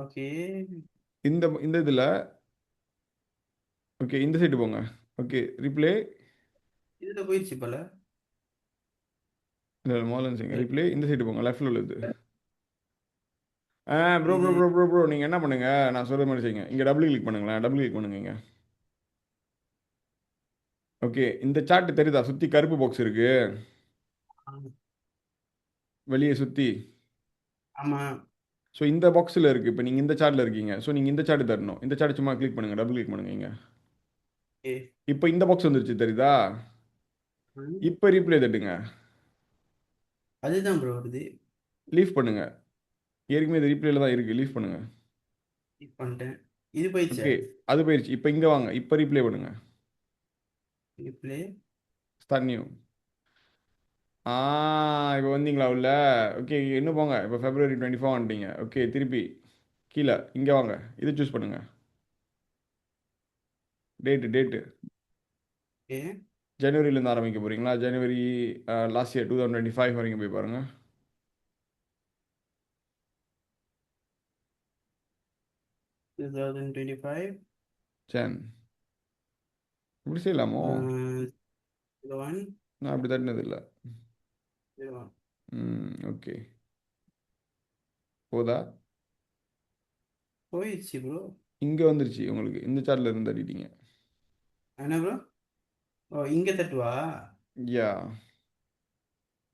ஓகே. இந்த இந்த இதில் ஓகே, இந்த சைடு போங்க. Okay, replay. இதுல போயிடுச்சு போல. இல்லை மோலன் சிங், ரிப்ளே இந்த சைடு போங்க, லெஃப்டில் உள்ளது. ப்ரோ ப்ரோ இது ப்ரோ ப்ரோ ப்ரோ நீங்கள் என்ன பண்ணுங்க, நான் சொல்கிற மாதிரி செய்யுங்க. இங்கே டபுள் கிளிக் பண்ணுங்களேன், டபுள் கிளிக் பண்ணுங்க இங்கே. ஓகே, இந்த சார்ட் தெரியுதா? சுற்றி கருப்பு பாக்ஸ் இருக்கு. வெளியே சுற்றி. ஆமா. ஸோ இந்த பாக்ஸில் இருக்குது. இப்போ நீங்கள் இந்த சார்ட்டில் இருக்கீங்க. ஸோ நீங்கள் இந்த சார்ட் தரணும். இந்த சார்ட் சும்மா கிளிக் பண்ணுங்கள், டபுள் கிளிக் பண்ணுங்க இங்க. ஓகே. இப்போ இந்த பாக்ஸ் வந்துருச்சு தெரியுதா? இப்போ ரீப்ளே தட்டுங்க. அதுதான் ப்ரோ வருது. லீவ் பண்ணுங்க. ஏற்கனவே இது ரீப்ளேல தான் இருக்குது, லீவ் பண்ணுங்க. கிளிக் பண்ணிட்டேன். இது போயிடுச்சா? ஓகே, அது போயிடுச்சு. இப்போ இங்கே வாங்க, இப்போ ரீப்ளே பண்ணுங்க. ரிப்ளே. Start new. ஆ, இப்போ வந்தீங்களா உள்ள? ஓகே, இன்னும் போங்க. இப்போ February 24 வந்துட்டீங்க. ஓகே, திருப்பி கீழே இங்கே வாங்க. இது சூஸ் பண்ணுங்க. Date okay. ஜனவரியிலேருந்து ஆரம்பிக்க போகிறீங்களா? ஜனவரி லாஸ்ட் இயர் 2025 வரைக்கும் போய் பாருங்கள். 2025. ஜன் இப்படி செய்யலாமோ? 01. நான் அப்படி தட்டினது இல்லை. 01. ஓகே, போதா? போயிடுச்சு ப்ரோ. இங்கே வந்துருச்சு உங்களுக்கு. இந்த சார்ட்டில் இருந்து தட்டிட்டீங்க. என்ன ப்ரோ? ஓ, இங்க தட்டுவா? யா,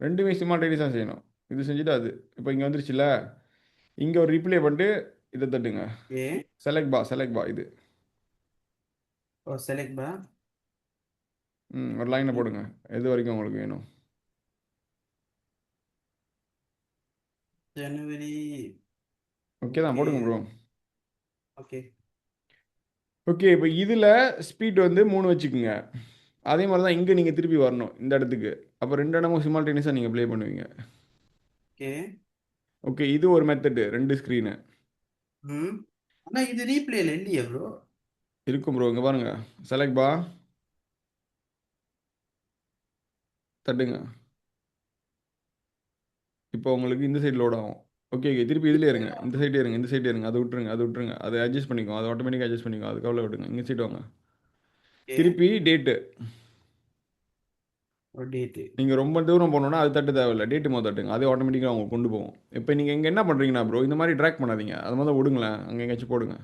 ரெண்டுமே சிமால்டேனியஸாக செய்யணும். இது செஞ்சுட்டு அது இப்போ இங்கே வந்துருச்சுல. இங்கே ஒரு ரிப்ளை பண்ணிட்டு இதை தட்டுங்க. ஏ. செலக்ட் பா இது. ஓ, செலக்ட் பா. ஒரு லைனை போடுங்க, எது வரைக்கும் உங்களுக்கு வேணும். ஜனவரி. ஓகே தான், ஓகே. போடுங்க ப்ரோ. ஓகே. ஓகே, இப்போ இதில் ஸ்பீட் வந்து 3 வச்சுக்கோங்க. அதே மாதிரி தான் இங்கே நீங்கள் திருப்பி வரணும் இந்த இடத்துக்கு. அப்போ ரெண்டு இடமும் சிமால்டேனியஸாக நீங்கள் ப்ளே பண்ணுவீங்க. ஓகே. ஓகே, இது ஒரு மெத்தடு, 2 ஸ்க்ரீனு ம். ஆனா இது ரீப்ளேல இல்லையா ப்ரோ? இருக்கும் ப்ரோ. இங்கே பாருங்க, செலக்ட் பா தட்டுங்க. இப்போ உங்களுக்கு இந்த சைடு லோட் ஆகும். ஓகே ஓகே, திருப்பி இதிலே இருங்க, இந்த சைடே இருங்க, இந்த சைடே இருங்க. அதை விட்டுருங்க, அதை விட்டுருங்க. அதை அட்ஜஸ்ட் பண்ணிக்கோ, அதை ஆட்டோமேட்டிக்காக அட்ஜஸ்ட் பண்ணிக்கோ. அது கவலை விடுங்க. இங்கே சைடு வாங்க. ஓகே. திருப்பி டேட்டு. ஒரு டேட்டு. நீங்கள் ரொம்ப தூரம் போனோன்னா அது தட்டு தேவையில்லை, டேட்டு மொதல் தட்டுங்க. அதே ஆட்டோமேட்டிக்காக அவங்க கொண்டு போகும். இப்போ நீங்கள் இங்கே என்ன பண்ணுறீங்கன்னா ப்ரோ, இந்த மாதிரி ட்ராக் பண்ணாதீங்க. அது மாதிரி விடுங்களேன், அங்கே எங்கேயாச்சும் போடுங்க.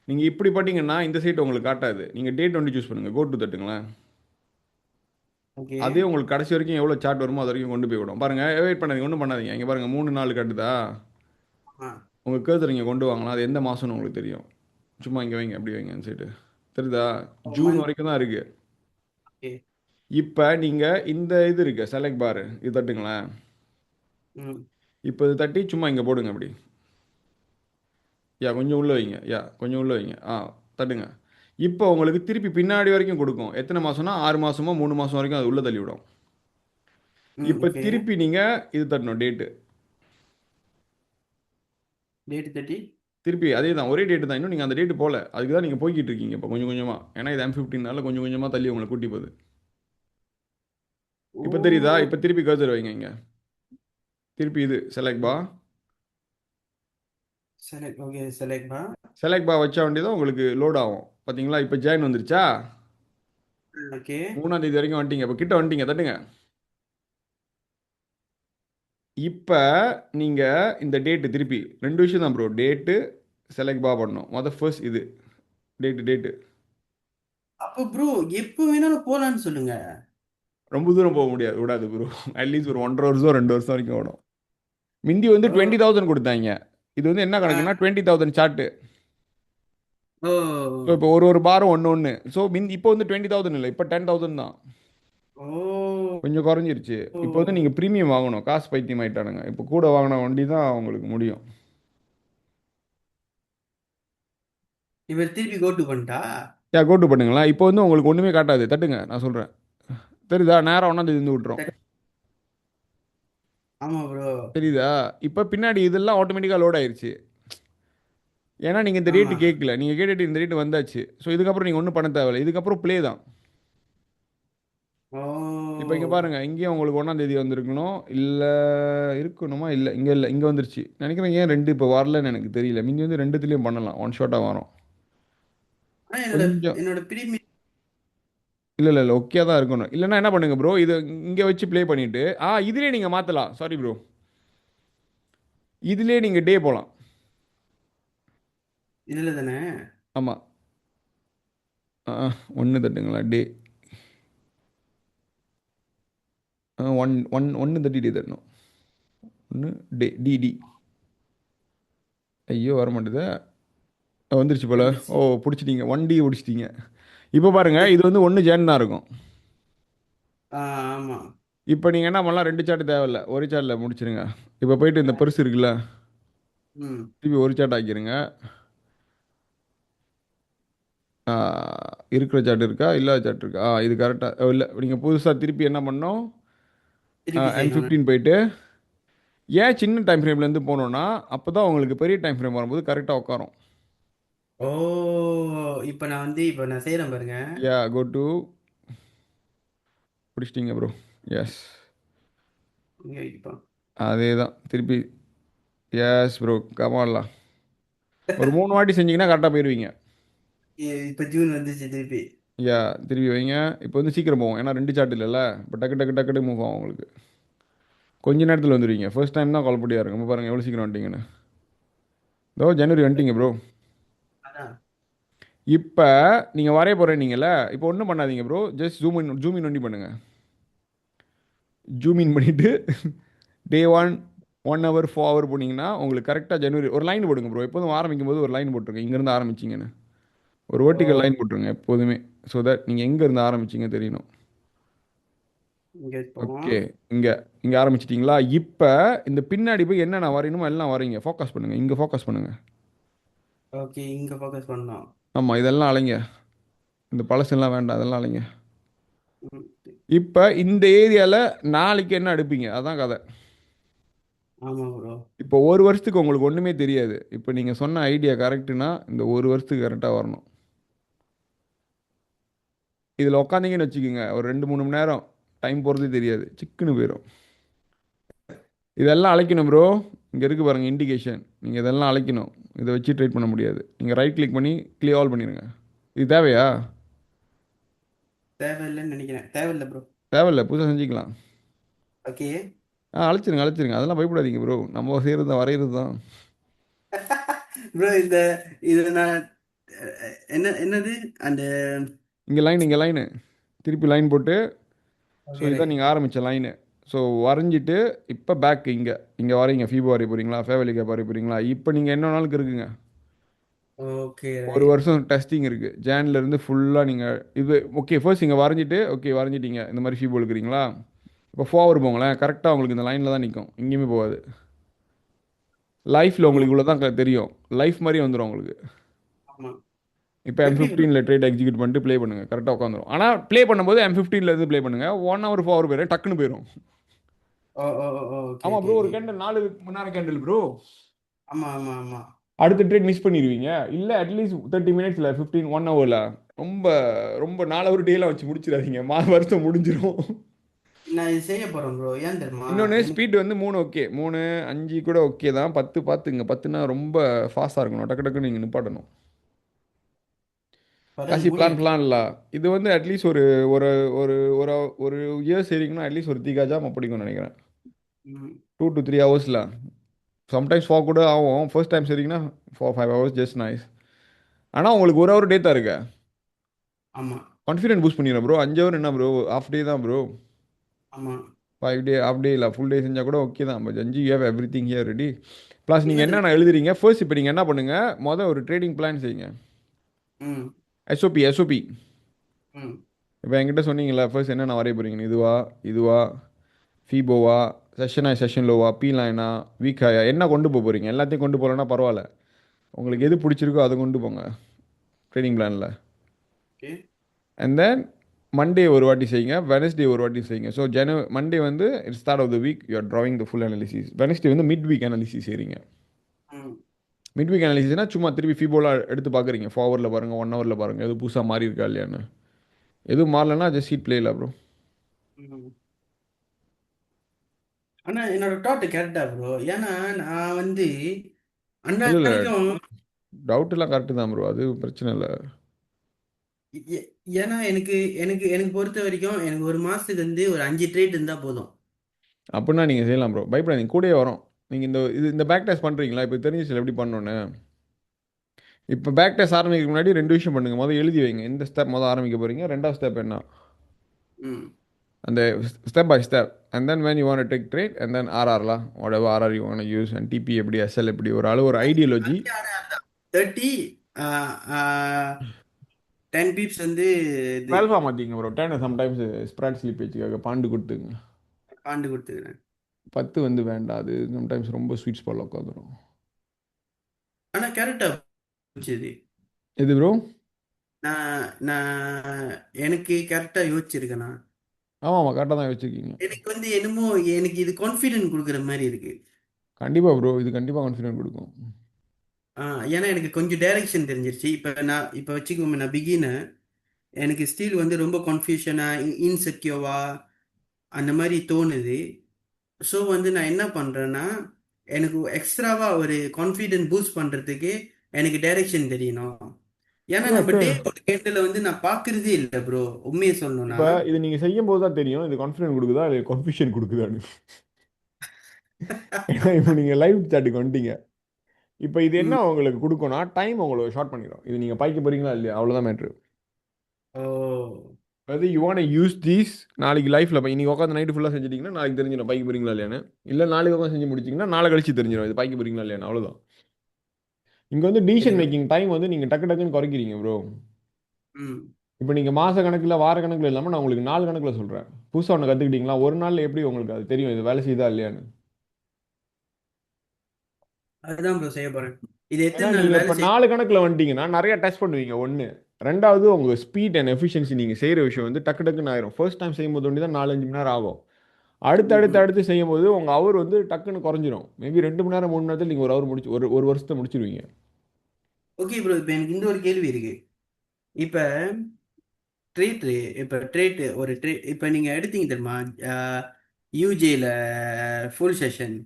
நீங்கள் இப்படி பார்த்தீங்கன்னா இந்த சைட் உங்களுக்கு காட்டாது. நீங்கள் டேட் ஒன்று சூஸ் பண்ணுங்கள், கோ டு தட்டுங்களேன். ஓகே. அதே உங்களுக்கு கடைசி வரைக்கும் எவ்வளோ சார்ட் வருமோ அது வரைக்கும் கொண்டு போய் விடும். பாருங்கள், வெயிட் பண்ணாதீங்க, ஒன்றும் பண்ணாதீங்க. இங்கே பாருங்கள், 3 4 காட்டுதா? ஆ. உங்கள் கேர்சர் இங்கே கொண்டு வாங்கலாம். அது எந்த மாதம்னு உங்களுக்கு தெரியும். சும்மா இங்கே வைங்க, அப்படி வைங்க அந்த சைடு. தெரியுதா? ஓ, ஜூன் வரைக்கும் தான் இருக்குது. ஓகே. இப்போ நீங்கள் இந்த இது இருக்கு செலக்ட் பார், இது தட்டுங்களேன். ம். இப்போ இது தட்டி சும்மா இங்கே போடுங்க அப்படி. யா, கொஞ்சம் உள்ள வைங்க. யா, கொஞ்சம் உள்ள வைங்க. தட்டுங்க. இப்போ உங்களுக்கு திருப்பி பின்னாடி வரைக்கும் கொடுக்கும். எத்தனை மாதம்னா 6 மாதமோ 3 மாதம் வரைக்கும் அது உள்ள தள்ளி விடும். ம். இப்போ ஓகே. திருப்பி நீங்கள் இது தட்டணும், டேட்டு. டேட் 30. திருப்பி அதே தான், ஒரே டேட்டு தான். இன்னும் நீங்கள் அந்த டேட்டு போகல. அதுக்கு தான் நீங்கள் போய்கிட்டு இருக்கீங்க இப்போ கொஞ்சம் கொஞ்சமாக. ஏன்னா இது M15 கொஞ்சம் கொஞ்சமாக தள்ளி உங்களை கூட்டி போகுது. இப்போ தெரியுதா? ஓ, இப்போ திருப்பி கர்சர் வைங்க இங்கே. திருப்பி இது செலக்ட் பா. செலக்ட். ஓகே, செலக்ட் பா. செலக்ட் பா வச்சா வேண்டியதான் உங்களுக்கு லோட் ஆகும். பார்த்தீங்களா? இப்போ ஜாயின் வந்துருச்சா? ஓகே. 3ஆம் தேதி வரைக்கும் வந்துட்டீங்க. இப்போ கிட்ட வந்துட்டீங்க, தட்டுங்க. இப்போ நீங்கள் இந்த டேட்டு திருப்பி 2 விஷயம் தான் ப்ரோ. டேட்டு செலக்ட் பா பண்ணணும். ஃபர்ஸ்ட் இது டேட்டு. அப்போ ப்ரோ எப்போ வேணாலும் போலான்னு சொல்லுங்க. ரொம்ப தூரம் போக முடியாது, விடாது ப்ரோ. அட்லீஸ்ட் ஒரு 1.5 வருஷம் 2 வருஷம் வரைக்கும் ஓடும். மிந்தி வந்து ஓ. 20,000 கொடுத்தாங்க. இது வந்து என்ன ஆ. கணக்குன்னா 20,000 சார்ட்டு. ஸோ ஓ. இப்போ ஒரு பாரம் ஒன்று ஒன்று. ஸோ இப்போ வந்து 20,000 இல்லை, இப்போ 10,000 தான். ஓ. கொஞ்சம் குறைஞ்சிருச்சு. ஓ. இப்போ வந்து நீங்கள் ப்ரீமியம் வாங்கணும். காசு பைத்தியம் ஆயிட்டானுங்க. இப்போ கூட வாங்கின வண்டி தான் உங்களுக்கு முடியும். இவர் திருப்பி கோட்டு பண்ணிட்டா? கோட்டு பண்ணுங்களா? இப்போ வந்து உங்களுக்கு ஒன்றுமே காட்டாது. தட்டுங்க, நான் சொல்கிறேன். தெரியுதா? நேரம் 1ஆம் தேதி இருந்து விட்டுரும். ஆமா ப்ரோ. தெரியுதா? இப்போ பின்னாடி இதெல்லாம் ஆட்டோமேட்டிக்காக லோட் ஆயிருச்சு. ஏன்னா நீங்கள் இந்த ரேட்டு ஆமா. கேட்கல. நீங்கள் கேட்டுட்டு இந்த ரேட்டு வந்தாச்சு. ஸோ இதுக்கப்புறம் நீங்கள் ஒன்றும் பண்ண தேவையில்லை. இதுக்கப்புறம் ப்ளே தான். ஓ. இப்போ இங்கே பாருங்கள், இங்கேயும் உங்களுக்கு 1ஆம் தேதி வந்திருக்கணும். இல்லை, இருக்கணுமா? இல்லை, இங்கே இல்லை, இங்கே வந்துருச்சு நினைக்கிறேன். ஏன் 2 இப்போ வரலன்னு எனக்கு தெரியல. மிஞ்சி வந்து 2த்துலேயும் பண்ணலாம், ஒன் ஷாட்டாக வரும். ஆனா என்னோட கொஞ்சம் என்னோட பிரீமியம். இல்லை ஓகே தான் இருக்கணும். இல்லைன்னா என்ன பண்ணுங்க ப்ரோ, இது இங்கே வச்சு ப்ளே பண்ணிவிட்டு இதுலேயே நீங்கள் மாற்றலாம். சாரி ப்ரோ, இதுலேயே நீங்கள் டே போகலாம். இதுல தானே? ஆமாம். ஒன்று தட்டுங்களா? டே ஒன் ஒன் ஒன்று தட்டி டே தட்டணும். ஒன்று டிடி. ஐயோ வர மாட்டேது. வந்துருச்சு போல. வந்துருச்சு. ஓ பிடிச்சிட்டீங்க, 1D பிடிச்சிட்டீங்க. இப்போ பாருங்க, இது வந்து ஒன்று ஜேன் தான் இருக்கும். ஆ, ஆமா. இப்போ நீங்கள் என்ன பண்ணலாம், ரெண்டு சாட்டு தேவையில்ல, ஒரு சாட்டில் முடிச்சிருங்க. இப்போ போயிட்டு இந்த பெருசு இருக்குல்ல, ம். திருப்பி ஒரு சாட் ஆக்கிருங்க. ஆ, இருக்கிற சாட் இருக்கா, இல்லாத சாட் இருக்கா, இது கரெக்டாக இல்லை. நீங்கள் புதுசாக திருப்பி என்ன பண்ணணும், திருப்பி செய்யணும். M15 போயிட்டு, ஏன் சின்ன டைம் ஃப்ரேம்லேருந்து போனோன்னா, அப்போ தான் உங்களுக்கு பெரிய டைம் ஃப்ரேம் வரும்போது கரெக்டாக உட்காரும். ஓ, இப்போ நான் செய்யறேன் பாருங்க. யா கோ டு, பிடிச்சிட்டிங்க ப்ரோ. எஸ், இங்க இப்போ அதே தான் திருப்பி. எஸ் ப்ரோ, கமான்லாம். ஒரு 3 வாட்டி செஞ்சீங்கன்னா கரெக்டாக போயிடுவீங்க. இப்போ ஜூன் வந்துச்சு திருப்பி. யா, திருப்பி வைங்க. இப்போ வந்து சீக்கிரம் போவோம், ஏன்னா ரெண்டு சாட் இல்லைல்ல. இப்போ டக்கு டக்கு டக்கு மூவ் ஆகும் உங்களுக்கு. கொஞ்ச நேரத்தில் வந்துடுவீங்க. ஃபர்ஸ்ட் டைம் தான் குழப்படியாக இருக்கும். இப்போ பாருங்கள் எவ்வளோ சீக்கிரம் வந்துட்டீங்கன்னு. இதோ ஜனவரி வந்துட்டீங்க ப்ரோ. அதான். இப்போ நீங்கள் வரைய போகிறேன்னீங்கல்ல, இப்போ ஒன்றும் பண்ணாதீங்க ப்ரோ, ஜஸ்ட் ஜூம் இன் ஒண்டி பண்ணுங்கள். ஜூம் இன் பண்ணிவிட்டு டே 1, 1 ஹவர் 4 ஹவர் போனீங்கன்னா உங்களுக்கு கரெக்டாக ஜனவரி ஒரு லைன் போடுங்க ப்ரோ. எப்போதும் ஆரம்பிக்கும் போது ஒரு லைன் போட்டுருங்க, இங்கேருந்து ஆரம்பிச்சிங்கன்னு. ஒரு ஓ, வெர்டிக்கல் லைன் போட்டுருங்க எப்போதுமே. ஸோ தட் நீங்கள் எங்கேருந்து ஆரம்பிச்சிங்க தெரியணும். இங்க போவோம். ஓகே, இங்கே இங்கே ஆரம்பிச்சிட்டிங்களா? இப்போ இந்த பின்னாடி போய் என்னென்ன வரையணுமோ எல்லாம் வரைங்க. ஃபோக்கஸ் பண்ணுங்கள், இங்கே ஃபோக்கஸ் பண்ணுங்கள். ஓகே, இங்க ஃபோக்கஸ் பண்ணோம். ஆமாம், இதெல்லாம் அலைங்க. இந்த பழசெல்லாம் வேண்டாம், அதெல்லாம் அலைங்க. ம். இப்போ இந்த ஏரியாவில் நாளைக்கு என்ன எடுப்பீங்க, அதான் கதை. ஆமா ப்ரோ. இப்போ ஒரு வருஷத்துக்கு உங்களுக்கு ஒன்றுமே தெரியாது. இப்போ நீங்கள் சொன்ன ஐடியா கரெக்டுனா இந்த ஒரு வருஷத்துக்கு கரெக்டாக வரணும். இதில் உட்காந்தீங்கன்னு வச்சுக்கோங்க, ஒரு 2 3 மணி நேரம் டைம் போகிறதே தெரியாது, சிக்குன்னு போயிடும். இதெல்லாம் அழைக்கணும் ப்ரோ. இங்கே இருக்கு பாருங்கள் இண்டிகேஷன், நீங்கள் இதெல்லாம் அழைக்கணும். இதை வச்சு ட்ரேட் பண்ண முடியாது. நீங்கள் ரைட் கிளிக் பண்ணி கிளியர் ஆல் பண்ணிடுங்க. இது தேவையா? தேவையில்லைன்னு நினைக்கிறேன். தேவையில்லை ப்ரோ. தேவையில்லை, புதுசாக செஞ்சுக்கலாம். ஓகே. அழைச்சிருங்க அழைச்சிருங்க, அதெல்லாம் பயப்படாதீங்க ப்ரோ. நம்ம செய்கிறது தான், வரைகிறது தான். ப்ரோ, இது நான் என்னது அந்த. இங்கே லைன், இங்கே லைனு, திருப்பி லைன் போட்டு. ஸோ ஓகே, இதான் ரைட். நீங்கள் ஆரம்பித்த லைனு. ஸோ வரைஞ்சிட்டு இப்போ பேக் இங்கே இங்கே வரைங்க. ஃபீபோ வரைய போகிறீங்களா, ஃபேவலி கேப் வரைய போகிறீங்களா? இப்போ நீங்கள் என்ன நாளுக்கு இருக்குங்க, ஓகே, ஒரு ரைட். வருஷம் டெஸ்டிங் இருக்குது. ஜேன்லேருந்து ஃபுல்லாக நீங்கள் இது ஓகே. ஃபர்ஸ்ட் இங்கே வரைஞ்சிட்டு ஓகே வரைஞ்சிட்டீங்க, இந்த மாதிரி ஃபீபோ இருக்கிறீங்களா? இப்போ ஃபார்வர்டு போங்களேன், கரெக்டாக உங்களுக்கு இந்த லைனில் தான் நிற்கும், எங்கேயுமே போகாது. லைஃப்பில் ஆமா, உங்களுக்கு இவ்வளோ தான் தெரியும், லைஃப் மாதிரி வந்துடும் உங்களுக்கு. ஆமா. இப்போ எப்படி ப்ரோ? M15 ட்ரேட் எக்ஸிக்யூட் பண்ணிட்டு ப்ளே பண்ணுங்க, கரெக்டாக உட்காந்துரும். ஆனால் ப்ளே பண்ணும்போது M15 இருந்து ப்ளே பண்ணுங்க. 1 ஹவர் 4 ஹவர் போயிடும், டக்குன்னு போயிடும். ஓ, ஓ, ஓ, ஓ, ஓகே, ஆமாம் ஓகே, ப்ரோ, ஒரு ஓகே. கேண்டில் 4 மணி நேரம் கேண்டில் ப்ரோ. ஆமா, ஆமா, ஆமா. அடுத்த ட்ரேட் மிஸ் பண்ணிடுவீங்க. இல்லை அட்லீஸ்ட் 30 மினிட்ஸில் 15 1 ஹவரில். ரொம்ப ரொம்ப 4 ஹவர் டேலாம் வச்சு முடிச்சிடாதீங்க, வருஷம் முடிஞ்சிடும். நான் இது செய்ய போறேன் ப்ரோ. ஏன் தெரியுமா? இன்னொன்று எனக்கு ஸ்பீட் வந்து 3 ஓகே, 3 5 கூட ஓகே தான். 10 பார்த்துங்க, 10னா ரொம்ப ஃபாஸ்ட்டாக இருக்கணும், டக்கு டக்குன்னு நீங்கள் நிப்பாட்டணும். பரவாயில்ல, காசி மூடி பிளான் வைக்க. பிளான்ல. இது வந்து அட்லீஸ்ட் ஒரு ஒரு ஒரு ஒரு ஒரு இயர் சரிங்கன்னா அட்லீஸ்ட் ஒரு 3 கஜா பிடிக்கும்னு நினைக்கிறேன். ம். 2 to 3 ஹவர்ஸில். சம்டைம்ஸ் 4 கூட ஆகும். ஃபர்ஸ்ட் டைம் சரிங்கன்னா 4 5 ஹவர்ஸ் ஜஸ்ட் நைஸ். ஆனால் உங்களுக்கு 1 ஹவர் டேட்டா இருக்கு. ஆமா, கான்ஃபிடென்ட் பூஸ்ட் பண்ணிடுறேன் ப்ரோ. 5 ஹவர் என்ன ப்ரோ, ஆஃப் டே தான் ப்ரோ. ஆமா. 5 டே ஆஃப் டே இல்லை, ஃபுல் டே செஞ்சால் கூட ஓகே தான். But 5 you have every thing here ready. Plus நீங்கள் என்னது? என்னென்ன எழுதுறீங்க ஃபர்ஸ்ட். இப்போ நீங்கள் என்ன பண்ணுங்க, மொதல் ஒரு ட்ரேடிங் பிளான் செய்யுங்க. ம், எஸ்ஓபி. ம், இப்போ என்கிட்ட சொன்னீங்களா ஃபர்ஸ்ட் என்னென்ன வரைய போறீங்கன்னு, இதுவா, இதுவா, ஃபீபோவா, செஷனா, செஷன் லோவா, பி லைனா, வீக் ஹாயா, என்ன கொண்டு போக போறீங்க? எல்லாத்தையும் கொண்டு போகலன்னா பரவாயில்ல, உங்களுக்கு ம். எது பிடிச்சிருக்கோ அதை கொண்டு போங்க ட்ரேடிங் பிளானில். ஓகே. அண்ட் தென் மண்டே ஒரு வாட்டி செய்யுங்க, வெனஸ்டே ஒரு வாட்டி செய்யுங்க. ஸோ மண்டே வந்து it start of the week you are drawing the full analysis. Wednesday வந்து மிட் வீக் அனாலிசிஸ் செய்றீங்க. ம், மிட் வீக் அனாலிசிஸ்னா சும்மா திருப்பி ஃபீபோலாம் எடுத்து பார்க்குறீங்க. 4 ஹவரில் பாருங்கள், 1 ஹவரில் பாருங்கள், எது புதுசாக மாறி இருக்கா இல்லையான்னு. எதுவும் மாறலன்னா ஜஸ்ட் சீட் பிளே இல்லை ப்ரோ. ம். ஆனா என்னோட டாட் கரெக்டா ப்ரோ? ஏன்னா நான் இல்லை இல்லை, அன்னைக்கும் டவுட்லாம் கரெக்டு தான் ப்ரோ, அது பிரச்சனை இல்லை. ஏ- ஏன்னா எனக்கு எனக்கு எனக்கு பொறுத்த வரைக்கும் எனக்கு ஒரு மாசத்துக்கு ஒரு 5 ட்ரேட் இருந்தா போதும். அப்படின்னா நீங்கள் செய்யலாம் ப்ரோ, பயப்படாதீங்க, கூடயே வரும். நீங்கள் இந்த பேக் டெஸ்ட் பண்ணுறீங்களா, இப்போ தெரிஞ்சிச்சு எப்படி பண்ணணுன்னு. இப்போ பேக் டெஸ்ட் ஆரம்பிக்கிறதுக்கு முன்னாடி 2 விஷயம் பண்ணுங்க. முதல்ல எழுதி வைங்க, இந்த ஸ்டெப் முதல்ல ஆரம்பிக்க போறீங்க, ரெண்டாவது ஸ்டெப் என்ன. ம். அந்த step by step and then when you want to take trade and then ஆர்ஆர்லாம் whatever RR you want to use and TP எப்படி எஸ்எல் எப்படி ஒரு அளவு ஒரு ஐடியாலஜி 30 10 பீப்ஸ் வந்து இது 12 மாற்றிங்க ப்ரோ 10 சம்டைம்ஸ் ஸ்ப்ரெட் ஸ்லிப்பேஜுக்காக பாண்டு கொடுத்துங்க பாண்டு கொடுத்துக்கிறேன். 10 வந்து வேண்டாம் அது சம்டைம்ஸ் ரொம்ப ஸ்வீட் ஸ்பாட்டில் உட்காந்துரும். ஆனா கரெக்டா போச்சு. எது ப்ரோ? நான் நான் எனக்கு கரெக்டா யோசிச்சிருக்கேன் நான். ஆமாம் ஆமாம் கரெக்டாக தான் வச்சுருக்கீங்க. எனக்கு வந்து என்னமோ எனக்கு இது கான்ஃபிடென்ட் கொடுக்குற மாதிரி இருக்கு. கண்டிப்பாக ப்ரோ இது கண்டிப்பாக கான்ஃபிடென்ட் கொடுக்கும். ஏன்னா எனக்கு கொஞ்சம் டைரக்ஷன் தெரிஞ்சிருச்சு. இப்போ வச்சுக்கோங்க, நான் பிகினர். எனக்கு ஸ்டில் வந்து ரொம்ப கன்ஃபியூஷனா இன்செக்யூவா அந்த மாதிரி தோணுது. ஸோ வந்து நான் என்ன பண்றேன்னா, எனக்கு எக்ஸ்ட்ராவா ஒரு கான்ஃபிடென்ட் பூஸ்ட் பண்றதுக்கு எனக்கு டைரக்ஷன் தெரியணும். ஏன்னா நம்ம டே கேட்டில் வந்து நான் பார்க்கறதே இல்லை ப்ரோ, உண்மையை சொல்லணும்னா. இப்போ இது நீங்கள் செய்யும் போது தான் தெரியும் இது கான்ஃபிடென்ட் கொடுக்குதா இல்லை கன்ஃபியூஷன் கொடுக்குதான்னு. ஏன்னா இப்போ நீங்கள் லைவ் சாட்டுக்கு வந்துட்டீங்க. இப்போ இது என்ன ம். உங்களுக்கு கொடுக்கும்னா டைம் உங்களுக்கு ஷார்ட் பண்ணிடும். இது நீங்கள் பாய்க்க போகிறீங்களா இல்லையா அவ்வளோதான் மேட்ரு. ஓ அது யூ வாண்ட் யூஸ் தீஸ் நாளைக்கு லைஃப்பில் இன்னைக்கு உட்காந்து நைட்டு ஃபுல்லாக செஞ்சிட்டிங்கன்னா நாளைக்கு தெரிஞ்சிடும் பாய்க்க போகிறீங்களா இல்லையான்னு. இல்லை நாளைக்கு உட்காந்து செஞ்சு முடிச்சிங்கன்னா நாளை கழிச்சு தெரிஞ்சிடும் இது பாய்க்க போகிறீங்களா இல்லையான்னு. அவ்வளோதான். இங்கே வந்து சரி டிசிஷன் bro. மேக்கிங் டைம் வந்து நீங்கள் டக்கு டக்குன்னு குறைக்கிறீங்க ப்ரோ. ம் இப்போ நீங்கள் மாத கணக்கில் வார கணக்கில் இல்லாமல் நான் உங்களுக்கு நாள் கணக்கில் சொல்கிறேன். புதுசாக ஒன்று கற்றுக்கிட்டீங்களா ஒரு நாள் எப்படி உங்களுக்கு அது தெரியும் இது வேலை செய்யுதா இல்லையான்னு. அதுதான் ப்ரோ செய்ய போறேன். இது ஏன்னா எத்தனை நாள் நீங்கள் வேலை இப்போ செய்ய? நாலு கணக்கில் வந்துட்டீங்கன்னா நிறைய டெஸ்ட் பண்ணுவீங்க ஒன்று. ரெண்டாவது உங்கள் ஸ்பீட் அண்ட் எஃபிஷியன்சி நீங்கள் செய்கிற விஷயம் வந்து டக்கு டக்குன்னு ஆயிரும். ஃபர்ஸ்ட் டைம் செய்யும்போது ஒண்டி தான் 4-5 மணி நேரம் ஆகும். அடுத்து ம் அடுத்து ம் அடுத்து செய்யும்போது உங்கள் அவர் வந்து டக்குன்னு குறைஞ்சிரும். மேபி 2 மணி நேரம் 3 மணி நேரத்தில் நீங்கள் ஒரு அவர் முடிச்சு ஒரு வருஷத்தை முடிச்சிருவீங்க. ஓகே ப்ரோ, இப்போ எனக்கு இந்த ஒரு கேள்வி இருக்கு. இப்போ ட்ரேட் இப்போ இப்போ நீங்கள் எடுத்தீங்க தெரியுமா யூஜேல ஃபுல் செஷன்.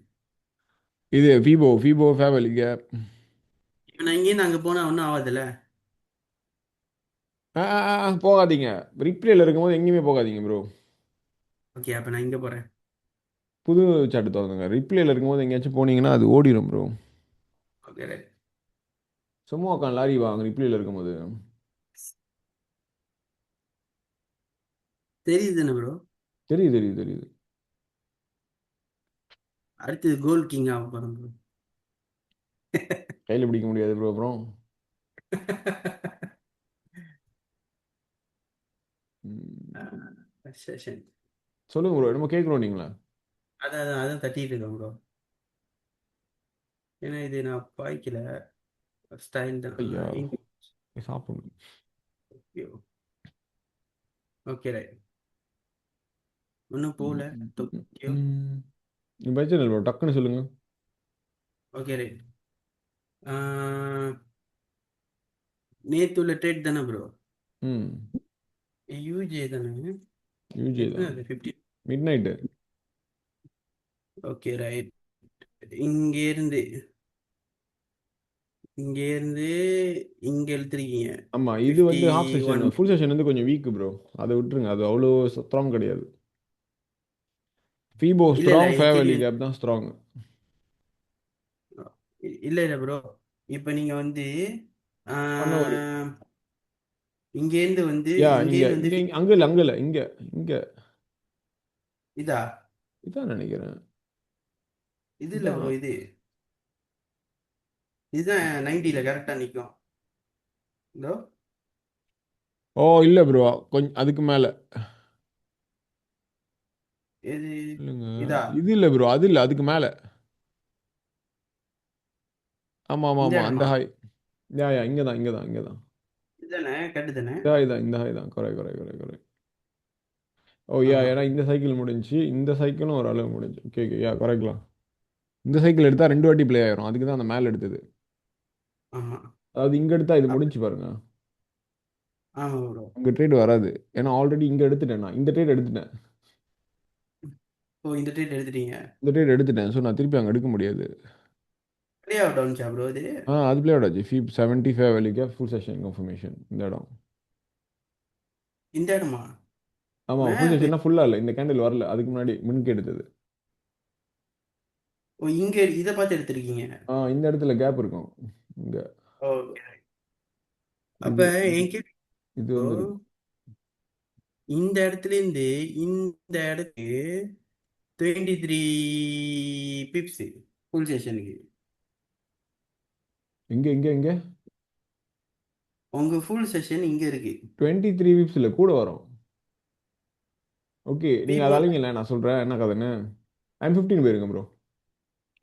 இது விவோ ஃபேவலி கேப். இப்போ நான் இங்கேருந்து அங்கே போனால் ஒன்றும் ஆகாதுல்ல? போகாதீங்க. ரிப்ளேல இருக்கும்போது எங்கேயுமே போகாதீங்க ப்ரோ. ஓகே, அப்போ நான் இங்கே போகிறேன். புது சாட்டு திறந்துங்க. ரிப்ளேல இருக்கும்போது எங்கேயாச்சும் போனீங்கன்னா அது ஓடிடும் ப்ரோ. Okay right. சும்மா உட்காந்து லாரி வாங்க ரிப்ளேல இருக்கும்போது. தெரியுது தானே ப்ரோ? தெரியுது தெரியுது தெரியுது. அடுத்தது கோல் கிங் ஆக போகிறோம் ப்ரோ. கையில் பிடிக்க முடியாது ப்ரோ அப்புறம். செஷன். சொல்லுங்க ப்ரோ என்னமோ கேட்குறோம் நீங்களா. அதான் தட்டிட்டு இருக்கேன் ப்ரோ. ஏன்னா இது நான் பாய்க்கல, ஸ்டைல் தான். ஐயா சாப்பிடணும். Okay right. ஒன்றும் போகல. டோக்கியோ. பிரச்சனை இல்லை ப்ரோ டக்குன்னு சொல்லுங்க. Okay right. நேற்று உள்ள ட்ரேட் தானே ப்ரோ? ம் யூஜே தானே? யூஜே எத்தனை தான். அது 50? Mid night. Okay right. இங்கேருந்து இங்கேருந்து இங்கே எழுத்துருக்கீங்க ஆமாம் இது ஃபிஃப்டி வந்து half session. One. Full session வந்து கொஞ்சம் வீக் ப்ரோ. அதை விட்டுருங்க அது அவ்வளோ ஸ்ட்ராங் கிடையாது. ஃபீபோ இல்லை இல்லை, ஸ்ட்ராங் எனக்கு ஃபேவலி தெரியும். கேப் தான் ஸ்ட்ராங். இல்லை இல்லை ப்ரோ, இப்போ நீங்கள் வந்து பண்ண ஒரு ஆஹ், இங்கேருந்து வந்து யா இங்கே இங்கேருந்து வந்து இங்கே அங்கே இல்லை அங்கே இல்லை இங்கே இங்கே இதா? இதான் நினைக்கிறேன். இது இல்லை இதான். ப்ரோ, இதுதான் 90ல கரெக்டாக நிற்கும். இதோ ஓ இல்லை ப்ரோ கொஞ்சம் அதுக்கு மேலே இது இல்லைங்க. இதா? இது இல்லை ப்ரோ அது இல்லை அதுக்கு மேலே. ஆமாம் ஆமாம் இந்த ஆமாம் அந்த இடமா? ஹாய். யா இங்கே தான் இங்கே தான் இங்கே தான். இதுதானே, கரெக்டு தானே? இந்த ஹாய் தான் இந்த ஹாய் தான் குறை குறை குறை குறை. ஓ யா ஆமாம் ஏன்னா இந்த சைக்கிள் முடிஞ்சு இந்த சைக்கிளும் ஒரு அளவு முடிஞ்சு. ஓகே ஓகே யா குறைக்கலாம். இந்த சைக்கிள் எடுத்தால் 2 வாட்டி ப்ளே ஆயிரும். அதுக்கு தான் அந்த மேலே எடுத்தது. ஆமாம் அதாவது இங்கே எடுத்தால் இது அப் முடிஞ்சு பாருங்க. ஆமாம் ப்ரோ. உங்கள் ட்ரேட் வராது. ஏன்னா ஆல்ரெடி இங்கே எடுத்துட்டேன் நான் இந்த ட்ரேட் எடுத்துட்டேன். ஓ, இந்த ட்ரேட் எடுத்துட்டீங்க. இந்த ட்ரேட் எடுத்துட்டேன். ஸோ நான் திருப்பி அங்கே எடுக்க முடியாது. ப்ளே அவுட் ஆனிச்சா ப்ரோ இது? அது ப்ளே அவுட் ஆச்சு. ஃபீப் 75 வேலைக்கு ஃபுல் செஷன் கன்ஃபர்மேஷன் இந்த இடம். இந்த இடமா? ஆமாம் ஃபுல் மேப். செஷன்னா ஃபுல்லாக இல்லை இந்த கேண்டில் வரல அதுக்கு முன்னாடி முன்னுக்கு எடுத்தது. ஓ, இங்கே இதை பார்த்து எடுத்திருக்கீங்க. இந்த இடத்துல கேப் இருக்கும். இங்கே ஓகே. இது அப்போ இது என் கேள்வி இது ப்ரோ, வந்து இருக்கும். இந்த இடத்துல இருந்து இந்த இடத்துக்கு 23 பிப்ஸ் ஃபுல் செஷனுக்கு. எங்க எங்க எங்க உங்க ஃபுல் செஷன் இங்க இருக்கு. 23 வீப்ஸ்ல கூட வரும். ஓகே, நீங்க அதை பீபோல அழைங்கல, நான் சொல்றேன் என்ன கதைன்னு. ஐம் 15 போயிருங்க ப்ரோ.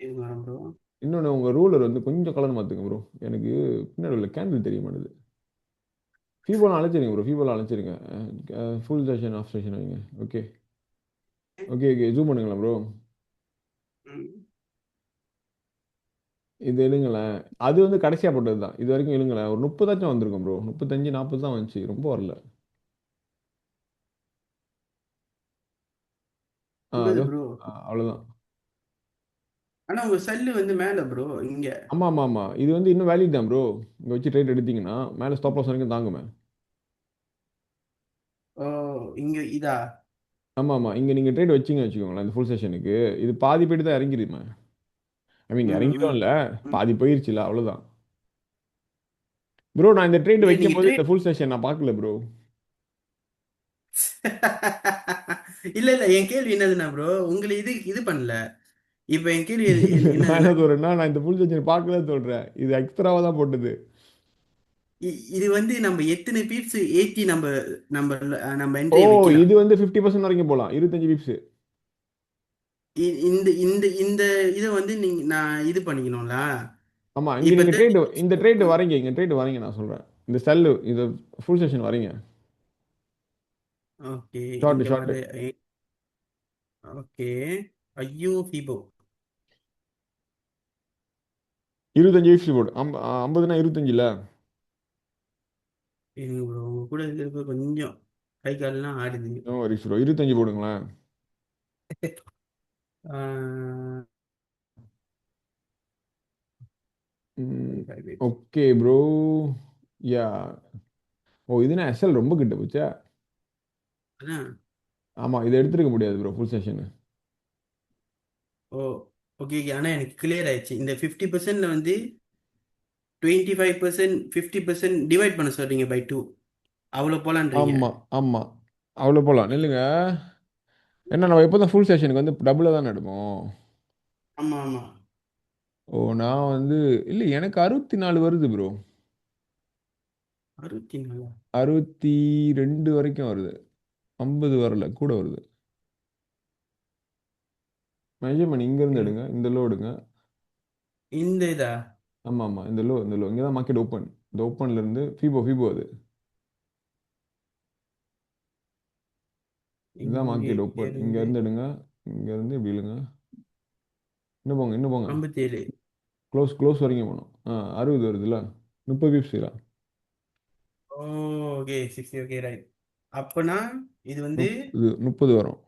இருங்க ப்ரோ. இன்னொன்று உங்க ரூலர் வந்து கொஞ்சம் கலர் மாத்துங்க ப்ரோ. எனக்கு பின்னாடி உள்ள கேண்டில் தெரிய மாட்டேது. ஃபீபோலாம் அழைச்சிருங்க ப்ரோ, ஃபீபோலாம் அழைச்சிருங்க. ஃபுல் செஷன் ஆஃப் செஷன் வைங்க. ஓகே. ஓகே ஓகே, ஜூம் பண்ணுங்களா ப்ரோ. ம். இது எழுங்களேன். அது வந்து கடைசியா போட்டது தான். இது வரைக்கும் எழுங்களேன், ஒரு 30ஆச்சும் வந்திருக்கும் ப்ரோ. 35 40 தான் வந்துச்சு, ரொம்ப வரல. ஐம்பது அதோ. ப்ரோ. அவ்வளோதான். ஆனா உங்க செல்லு வந்து மேல ப்ரோ இங்க. ஆமா ஆமா ஆமா, இது வந்து இன்னும் வேலிட் தான் ப்ரோ. இங்க வச்சு ட்ரேட் எடுத்தீங்கன்னா மேலே ஸ்டாப் லாஸ் வரைக்கும் தாங்குமே. ஓ, இங்க இதா. ஆமா ஆமா, இங்க நீங்க ட்ரேட் வச்சீங்க வச்சுக்கோங்களேன் இந்த ஃபுல் செஷனுக்கு, இது பாதி போயிட்டு தான் இறங்கிடுமே. ஐ மீன் ம் இறங்கிடும் ம் இல்ல, ம். பாதி போயிருச்சுல, அவ்வளவுதான். ப்ரோ நான் இந்த ட்ரேட் இல்ல வைக்கும் நீங்க போது இந்த ட்ரேட். ஃபுல் செஷன் நான் பார்க்கல ப்ரோ. இல்ல இல்ல, என் கேள்வி என்னதுன்னா ப்ரோ, உங்களை இது இது பண்ணல. இப்ப என் கேள்வி நான் என்ன என்னதுன்னா, சொல்றேன்னா, நான் இந்த ஃபுல் செஷன் பார்க்கல சொல்றேன், இது எக்ஸ்ட்ராவா தான் போட்டது. இது வந்து நம்ம எத்தனை பீப்ஸ் ஏத்தி நம்ம நம்ம நம்ம ஓ, என்ட்ரி வைக்கலாம். இது வந்து 50% வரைக்கும் போகலாம், 25 பிப்ஸ். இந்த இந்த இந்த இதை வந்து நீங்க நான் இது பண்ணிக்கணும்ல. ஆமா, இங்க இப்ப நீங்க ட்ரேட், தேர்ட்டி. இந்த ட்ரேட் வரீங்க, இங்க ட்ரேட் வரீங்க, நான் சொல்றேன். இந்த செல்லு இது ஃபுல் செஷன் வரீங்க. ஓகே. ஷார்ட் இங்க ஷார்ட். வர. ஓகே. ஐயோ ஃபிபோ. 25 பிப்ஸ் போடு. 50னா 25 இல்ல. இருங்க ப்ரோ, உங்க கூட இருக்கிறப்ப கொஞ்சம் கை கால்லாம் ஆடுது. நோ வரிஸ் ப்ரோ, 25 போடுங்களேன். Ah, okay bro. யா. ஓ, இதுனா எஸ்எல் ரொம்ப கிட்ட போச்சா. அதான். ஆமா, இதை எடுத்துருக்க முடியாது ப்ரோ ஃபுல் செஷன். ஓ, ஓகே ஓகே. ஆனால் எனக்கு கிளியர் ஆயிடுச்சு. இந்த 50%ல வந்து 25%, 50% டிவைட் பண்ண சொல்றீங்க பை டூ. அவ்வளோ போலான்றீங்க. ஆமா ஆமா, அவ்வளோ போலாம். நில்லுங்க. ஏன்னா நம்ம எப்போதும் ஃபுல் செஷனுக்கு வந்து டபுளாக தானே எடுப்போம். ஆமா ஆமா. ஓ, நான் வந்து இல்லை, எனக்கு 64 வருது ப்ரோ. 64. 62 வரைக்கும் வருது. 50 வரல, கூட வருது. மெஷர்மெண்ட் இங்கேருந்து எடுங்க, இந்த லோ எடுங்க. இந்த இதா. ஆமா ஆமா, இந்த லோ இந்த லோ இங்கே தான் மார்க்கெட் ஓப்பன். இந்த ஓப்பன்ல இருந்து ஃபீபோ ஃபீபோ அது. இதுதான் இங்கே மார்க்கெட் ஓப்பன், இங்க இருந்து இருந்து எடுங்க. இங்க இருந்து இப்படி இழுங்க. இன்னும் போங்க இன்னும் போங்க. 57. க்ளோஸ் க்ளோஸ் வரைக்கும் போகணும். 60 வருதுல்ல, 30 பிப்ஸ் தான். ஓகே 60. Okay right. அப்பனா இது வந்து 30 வரும்.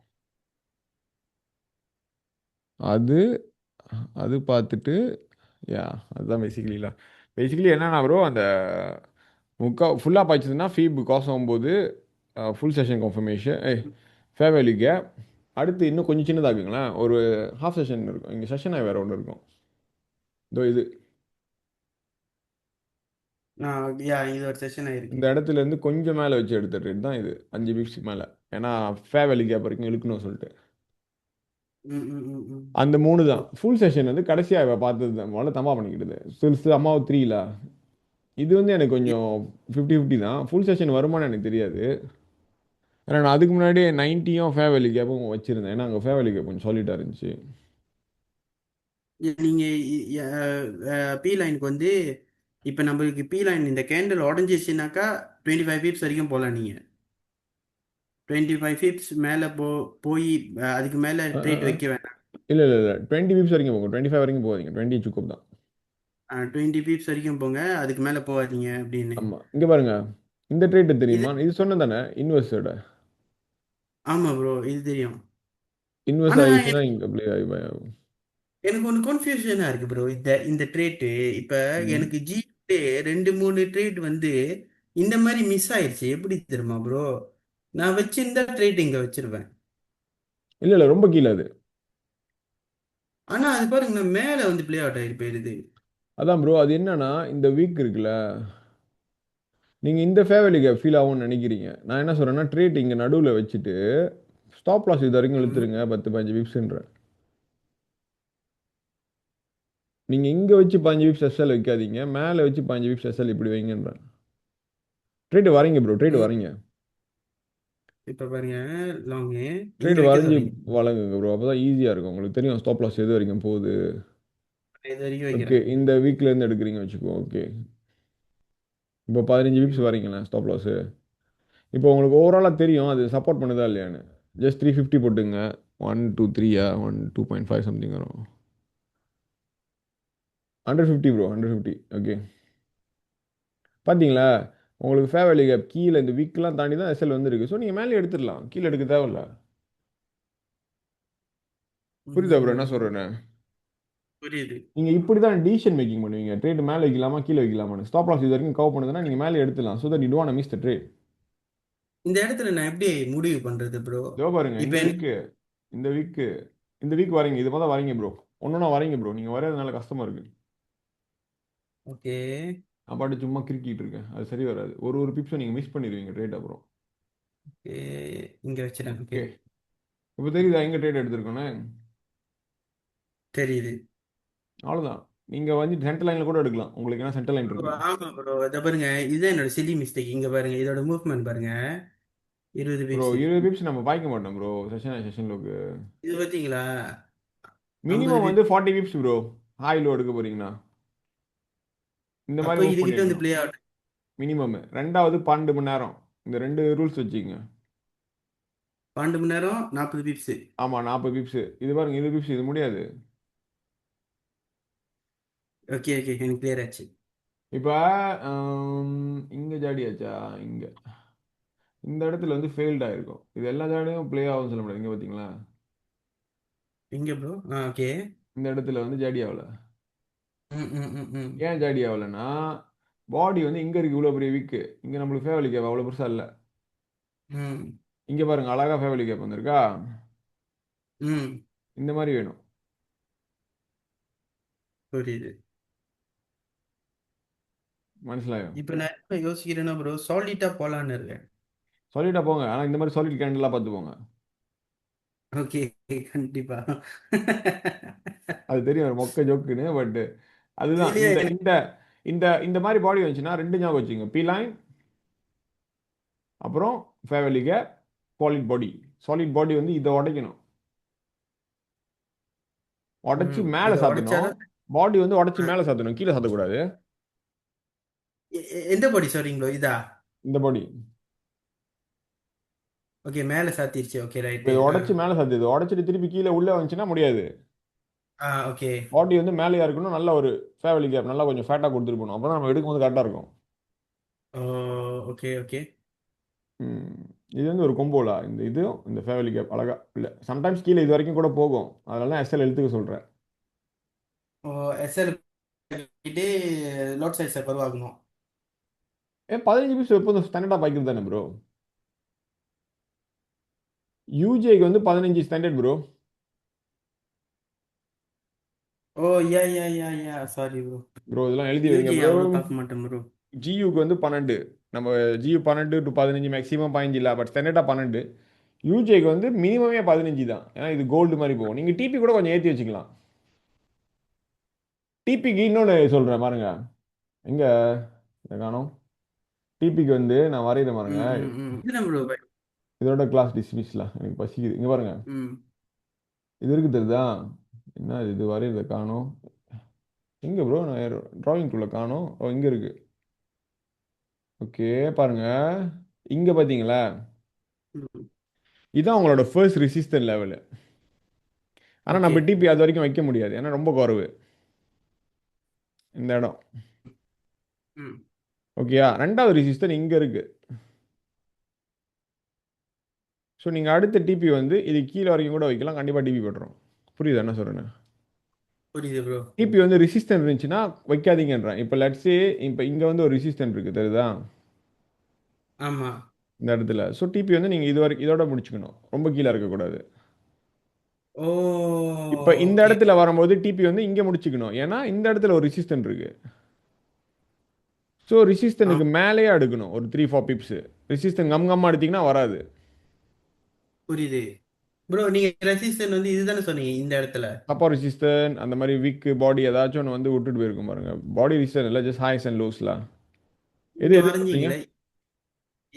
அது அது பார்த்துட்டு, யா, அதுதான் பேசிக்கலில. பேசிக்கலி என்னன்னா ப்ரோ, அந்த ஃபுல்லாக பாய்ச்சதுன்னா ஃபீப் காசு ஆகும்போது full session confirmation fair value gap. அடுத்து இன்னும் கொஞ்சம் சின்னதாக்குங்களேன், ஒரு ஹாஃப் செஷன் இருக்கும், இங்கே செஷனாக வேறு ஒன்று இருக்கும். இதோ இது. யா இது ஒரு செஷன் ஆயிருக்கு. இந்த இடத்துல இருந்து கொஞ்சம் மேலே வச்சு எடுத்த ட்ரேட் தான் இது, 5 பிப்ஸ் மேலே. ஏன்னா ஃபேர் வேல்யூ கேப் வரைக்கும் இழுக்கணும்னு சொல்லிட்டு. ம் ம் ம் ம். அந்த 3 தான் ஓகே. ஃபுல் செஷன் வந்து கடைசியாக பார்த்தது தான். முதல்ல தம்மா பண்ணிக்கிட்டது சில்ஸ் அம்மாவு 3ல. இது வந்து எனக்கு கொஞ்சம் 50-50 தான். ஃபுல் செஷன் வருமானு எனக்கு தெரியாது. ஏன்னா நான் அதுக்கு முன்னாடியே 90யும் ஃபேர் வேல்யூ கேப்பும் வச்சிருந்தேன், ஏன்னா அங்கே ஃபேர் வேல்யூ கேப் கொஞ்சம் சாலிட்டாக இருந்துச்சு. நீங்க பி லைனுக்கு வந்து இப்போ நம்மளுக்கு பி லைன் இந்த கேண்டில் உடஞ்சிச்சுனாக்கா 25 பீப்ஸ் வரைக்கும் போகலாம் நீங்க. 25 பீப்ஸ் மேலே போய் அதுக்கு மேலே ட்ரேட் வைக்க வேணாம். இல்லை இல்லை இல்லை, 20 பிப்ஸ் வரைக்கும் போகும், 25 வரைக்கும் போகாதீங்க, 20 சுக்கப் தான். 20 பீப்ஸ் வரைக்கும் போங்க, அதுக்கு மேலே போகாதீங்க அப்படின்னு. ஆமாம், இங்கே பாருங்க. இந்த ட்ரேட் இது. தெரியுமா, இது சொன்னது தானே இன்வெஸ்டோட. ஆமாம் ப்ரோ, இது தெரியும். இன்வெஸ்ட் ஆனால் ஆயிடுச்சுன்னா இங்கே ப்ளே ஆகி ஆகும். எனக்கு ஒன்று கன்ஃபியூஷனாக இருக்குது ப்ரோ. இந்த இந்த ட்ரேட்டு இப்போ ம். எனக்கு ஜிபே 2 3 ட்ரேட் வந்து இந்த மாதிரி மிஸ் ஆயிடுச்சு. எப்படி தெரியுமா ப்ரோ? நான் வச்சிருந்தா ட்ரேட் இங்கே வச்சிருவேன். இல்லை இல்லை, ரொம்ப கீழே அது. ஆனால் அது பாருங்க, நான் மேலே வந்து ப்ளே அவுட் ஆகிட்டு போயிடுது. அதான் ப்ரோ, அது என்னன்னா இந்த வீக் இருக்குல்ல, நீங்கள் இந்த ஃபேவலி கேப் ஃபீல் ஆகும்னு நினைக்கிறீங்க. நான் என்ன சொல்கிறேன்னா ட்ரேட் இங்கே நடுவில் வச்சுட்டு ஸ்டாப் லாஸ் இது வரைக்கும் ம். இழுத்துருங்க 10-15 பிப்ஸ்ன்றேன். நீங்கள் இங்கே வச்சு 15 பிப்ஸ் எஸ்எல் வைக்காதீங்க, மேலே வச்சு 15 பிப்ஸ் எஸ்எல் இப்படி வைங்கன்றேன். ட்ரேட் வரீங்க ப்ரோ, ட்ரேட் ம். வரீங்க. இப்ப பாருங்க, லாங்கு இங்க ட்ரேட் வைக்க வரைஞ்சி சொல்றீங்க. வழங்குங்க ப்ரோ, அப்போ தான் ஈஸியாக இருக்கும். உங்களுக்கு தெரியும் ஸ்டாப் லாஸ் எது வரைக்கும் போகுது. இது வரைக்கும் ஓகே, வைக்கிறேன். இந்த வீக்லேருந்து எடுக்கிறீங்க வச்சுக்கோ. ஓகே, இப்போ 15 பிப்ஸ் ம். வரீங்களா ஸ்டாப் லாஸு. இப்போ உங்களுக்கு ஓவராலாக தெரியும் அது சப்போர்ட் பண்ணுதா இல்லையான்னு. ஜஸ்ட் 350 போட்டுங்க. 1 2 3 1 2.5 சம்திங் வரும். 150 ப்ரோ, 150. ஓகே, பார்த்தீங்களா உங்களுக்கு ஃபேர் வேல்யூ கேப் கீழே இந்த வீக்லாம் தாண்டி தான் எஸ்எல் வந்துருக்கு. ஸோ நீங்கள் மேலே எடுத்துடலாம், கீழே எடுக்க தேவையில்ல. புரியுதா ப்ரோ என்ன ம். சொல்கிறேன்னு. புரியுது. நீங்கள் இப்படி தான் டிசிஷன் மேக்கிங் பண்ணுவீங்க. ட்ரேட் மேலே வைக்கலாமா கீழே வைக்கலாமான்னு. ஸ்டாப் லாஸ் இது வரைக்கும் கவர் பண்ணுதுன்னா நீங்கள் மேலே எடுத்துலாம். So that you don't miss the trade. இந்த இடத்துல நான் எப்படி முடிவு பண்றது ப்ரோ? இதோ பாருங்க, இப்ப இந்த எனக்கு வீக்கு இந்த வீக்கு இந்த வீக் வரீங்க, இது மாதிரி வரீங்க ப்ரோ. ஒன்றுனா வரீங்க ப்ரோ, நீங்கள் வரதுனால கஷ்டமா இருக்கு. ஓகே. நான் பாட்டு சும்மா கிறுக்கிட்டு இருக்கேன், அது சரி வராது. ஒரு பிப்ஸை நீங்கள் மிஸ் பண்ணிடுவீங்க ட்ரேட் அப்புறம். ஓகே, இங்க வச்சிடறேன். ஓகே, ஓகே, இப்போ தெரியுதா எங்கே ட்ரேட் எடுத்திருக்கோன்னு. தெரியுது. அவ்வளோதான். நீங்கள் வந்து சென்டர் லைனில் கூட எடுக்கலாம், உங்களுக்கு என்ன சென்டர் லைன் ப்ரோ இருக்கு. ஆமா ப்ரோ, இதை பாருங்க, இதுதான் என்னோட சில்லி மிஸ்டேக். இங்க பாருங்க, இதோட மூவ்மெண்ட் பாருங்க, 20 ப்ரோ பிப்ஸ். 20 பிப்ஸ் நம்ம பாய்க்க மாட்டோம் ப்ரோ, செஷன் லோக்கு. இது பார்த்தீங்களா? 50 மினிமம் வந்து pips. 40 pips bro. Hi low எடுக்க போறீங்கன்னா இந்த அப்போ மாதிரி மூவ் இதுகிட்ட வந்து பண்ணிடணும். Play out. மினிமம் ரெண்டாவது 12 மணி நேரம். இந்த ரெண்டு ரூல்ஸ் வச்சுக்கோங்க. 12 மணி நேரம் 40 பிப்ஸ். ஆமாம் 40 பிப்ஸ். இது பாருங்க, இது பிப்ஸ் இது முடியாது. ஓகே ஓகே, எனக்கு கிளியர் ஆச்சு. இப்போ இங்கே ஜாடியாச்சா, இங்கே இந்த இடத்துல வந்து ஃபெயில்ட் ஆயிருக்கும். இது எல்லா ஜாடியும் ப்ளே ஆகும்னு சொல்ல முடியாது. இங்கே பார்த்தீங்களா, எங்க ப்ரோ? ஓகே. இந்த இடத்துல வந்து ஜாடி ஆகல. ம் ம் ம் ம் ஏன் ஜாடி ஆகலைன்னா பாடி வந்து இங்கே இருக்கு இவ்வளோ பெரிய வீக்கு. இங்கே நம்மளுக்கு ஃபேவலி கேப் அவ்வளோ பெருசாக இல்லை. ம் இங்கே பாருங்க அழகா ஃபேவலி கேப் வந்திருக்கா. ம். இந்த மாதிரி வேணும். புரியுது. மனசிலாயும் இப்போ நான் என்ன யோசிக்கிறேன்னா ப்ரோ, சாலிட்டா போலான்னு இருக்கேன். சொல்லிட்டா போங்க. ஆனால் இந்த மாதிரி சாலிட் கேண்டலாக பார்த்து போங்க. ஓகே, கண்டிப்பா. அது தெரியும் ஒரு மொக்க ஜோக்குன்னு, பட் அதுதான் இதுலயே இந்த எனக்கு. இந்த இந்த இந்த மாதிரி பாடி வந்துச்சுன்னா ரெண்டு ஞாபகம் வச்சுங்க. பி லைன், அப்புறம் ஃபேவலிக சாலிட் பாடி. சாலிட் பாடி வந்து இதை உடைக்கணும், உடைச்சு மேலே இதை சாத்தணும். உடைச்சாதான். பாடி வந்து உடைச்சு ஆ, மேலே சாத்தணும், கீழே சாத்தக்கூடாது. எந்த பாடி சொல்றீங்களோ இதா? இந்த பாடி ஓகே, மேலே சாத்திருச்சு. ஓகே, இப்போ ரைட்டு. இதை ஆ உடைச்சு மேலே சாத்துது, உடைச்சிட்டு திருப்பி கீழே உள்ளே வந்துச்சுன்னா முடியாது. ஆ ஓகே. பாடி வந்து மேலேயா இருக்கணும், நல்ல ஒரு ஃபேவலி கேப் நல்லா கொஞ்சம் ஃபேட்டாக கொடுத்துட்டு போகணும், அப்போ தான் நம்ம எடுக்கும்போது கரெக்டாக இருக்கும். ஓ ஓகே ஓகே. ம். இது வந்து ஒரு கொம்போலா, இந்த இதுவும் இந்த ஃபேவலி கேப் அழகா இல்லை சம்டைம்ஸ் கீழே இது வரைக்கும் கூட போகும். அதனால தான் எஸ்எல் எழுத்துக்க சொல்கிறேன். ஓ, எஸ்எல் கிட்டே லோட் சைஸை பருவாகணும். 15 பீஸ் எப்போதும் ஸ்டாண்டர்டாக பாய்க்கிறது தானே ப்ரோ. யூஜேக்கு வந்து 15 ஸ்டாண்டர்ட் ப்ரோ. ஓ யா யா யா யா, சாரி ப்ரோ. ப்ரோ இதெல்லாம் எழுதி வைங்க யூஜி ப்ரோ. அவ்வளோ பார்க்க மாட்டேன் ப்ரோ. ஜியூக்கு வந்து 12. நம்ம ஜியூ 12 to 15 மேக்ஸிமம் 15 இல்லை, பட் ஸ்டாண்டர்டாக 12. யூஜேக்கு வந்து மினிமமே 15 தான், ஏன்னா இது கோல்டு மாதிரி போகும். நீங்கள் டிபி கூட கொஞ்சம் ஏற்றி வச்சுக்கலாம். டிபிக்கு இன்னொன்று சொல்கிறேன் பாருங்க. எங்கே இதை காணோம். டிபிக்கு வந்து நான் வரைகிறேன் பாருங்க. ம் ம் ம். இல்லை ப்ரோ. இதோட கிளாஸ் டிஸ்மிஸ்லாம் எனக்கு பசிக்குது. இங்கே பாருங்க, ம். இது இருக்கு தெரியுதா. என்ன இது வரைகிறத காணோம். எங்கே ப்ரோ நான் டிராயிங்குள்ளே காணோம். ஓ இங்கே இருக்கு. ஓகே பாருங்க, இங்கே பார்த்தீங்களா, ம். இதுதான் உங்களோட ஃபர்ஸ்ட் ரெசிஸ்டன்ட் லெவலு. ஆனால் ஓகே. நம்ம டிபி அது வரைக்கும் வைக்க முடியாது, ஏன்னா ரொம்ப குறைவு இந்த இடம். ம். ஓகேயா, ரெண்டாவது ரெசிஸ்டன்ட் இங்கே இருக்கு. ஸோ நீங்கள் அடுத்த டிபி வந்து இது கீழே வரைக்கும் கூட வைக்கலாம், கண்டிப்பாக டிபி போட்டுரும். புரியுது என்ன சொல்கிறேன்னு. புரியுது ப்ரோ. டிபி வந்து ரெசிஸ்டன்ட் இருந்துச்சுன்னா வைக்காதீங்கன்றேன். இப்போ லெட்ஸே இப்போ இங்கே வந்து ஒரு ரெசிஸ்டன்ட் இருக்குது தெரியுதா ஆமா. இந்த இடத்துல. ஸோ டிபி வந்து நீங்கள் இது வரைக்கும் இதோட முடிச்சுக்கணும், ரொம்ப கீழே இருக்கக்கூடாது. ஓ இப்போ இந்த ஓகே. இடத்துல வரும்போது டிபி வந்து இங்கே முடிச்சுக்கணும், ஏன்னா இந்த இடத்துல ஒரு ரெசிஸ்டன்ட் இருக்கு. ஸோ ஆ ரெசிஸ்டனுக்கு மேலேயே எடுக்கணும் ஒரு 3-4 பிப்ஸ். ரெசிஸ்டன் கம்மா எடுத்தீங்கன்னா வராது. புரியுது. ப்ரோ நீங்க ரெசிஸ்டன் வந்து இதுதானே சொன்னீங்க இந்த இடத்துல. அப்போ ரெசிஸ்டன் அந்த மாதிரி வீக் பாடி ஏதாச்சும் ஒன்று வந்து விட்டுட்டு போயிருக்கும் பாருங்க. பாடி ரெசிஸ்டன் இல்லை, ஜஸ்ட் ஹைஸ் அண்ட் லோஸ்லாம். எது இங்க எது பார்த்தீங்க? வரைஞ்சீங்களே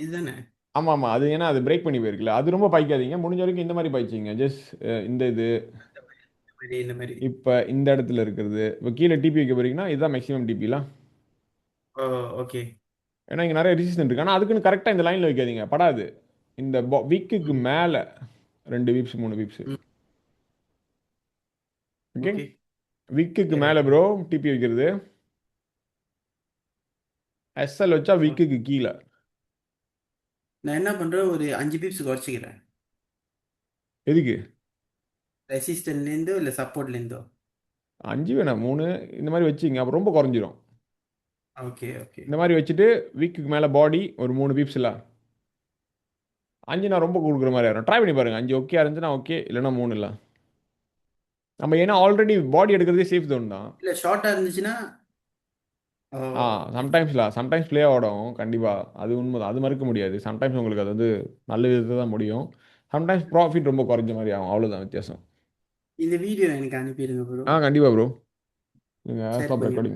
இதுதானே. ஆமாம் ஆமாம், அது ஏன்னா அது பிரேக் பண்ணி போயிருக்குல்ல, அது ரொம்ப பாய்க்காதீங்க. முடிஞ்ச வரைக்கும் இந்த மாதிரி பாய்ச்சிங்க. ஜஸ்ட் இந்த இது இந்த மாதிரி. இப்போ இந்த இடத்துல இருக்கிறது. இப்போ கீழே டிபி வைக்க போறீங்கன்னா இதுதான் மேக்ஸிமம் டிபிலாம். ஓ ஓகே. ஏன்னா இங்கே நிறைய ரெசிஸ்டன்ட் இருக்கு, ஆனால் அதுக்குன்னு கரெக்டாக இந்த லைனில் வைக்காதீங்க, படாது. இந்த வீக்குக்கு ம் மேலே 2 வீப்ஸ் 3 வீப்ஸ். ம் ஓகே. ஓகே. வீக்குக்கு சரி மேலே ஓகே ப்ரோ ப்ரோ. டிபி வைக்கிறது. எஸ்எல் வச்சா ஓ, வீக்குக்கு கீழே. நான் என்ன பண்றேன் ஒரு 5 பிப்ஸ் குறைச்சிக்கிறேன். எதுக்கு? ரெசிஸ்டன்ட்லேருந்தோ இல்லை சப்போர்ட்லேருந்தோ. 5 வேணாம், 3 இந்த மாதிரி வச்சுங்க, அப்புறம் ரொம்ப குறைஞ்சிரும். Okay okay. இந்த மாதிரி வச்சுட்டு வீக்குக்கு மேலே பாடி ஒரு 3 பீப்ஸ் இல்லை. 5 நான் ரொம்ப கொடுக்குற மாதிரி ஆயிரும். ட்ரை பண்ணி பாருங்க. 5 ஓகே இருந்துச்சுன்னா ஓகே, இல்லைன்னா 3 இல்லை. நம்ம ஏன்னா ஆல்ரெடி பாடி எடுக்கிறதே சேஃப் ஜோன் தான். இல்லை ஷார்ட்டாக இருந்துச்சுன்னா. ஓ ஆ ஓகே. சம்டைம்ஸ் ப்ளே ஆடும் கண்டிப்பாக, அது உண்மைதான், அது மறுக்க முடியாது. சம்டைம்ஸ் உங்களுக்கு அது வந்து நல்ல விதத்தை தான் முடியும். சம்டைம்ஸ் ப்ராஃபிட் ரொம்ப குறைஞ்ச மாதிரி ஆகும், அவ்வளோதான் வித்தியாசம். இந்த வீடியோ எனக்கு அனுப்பிடுங்க ப்ரோ. கண்டிப்பாக ப்ரோ. நீங்கள் ஷேர் ஸ்டாப் பண்ணி ரெக்கார்டிங்.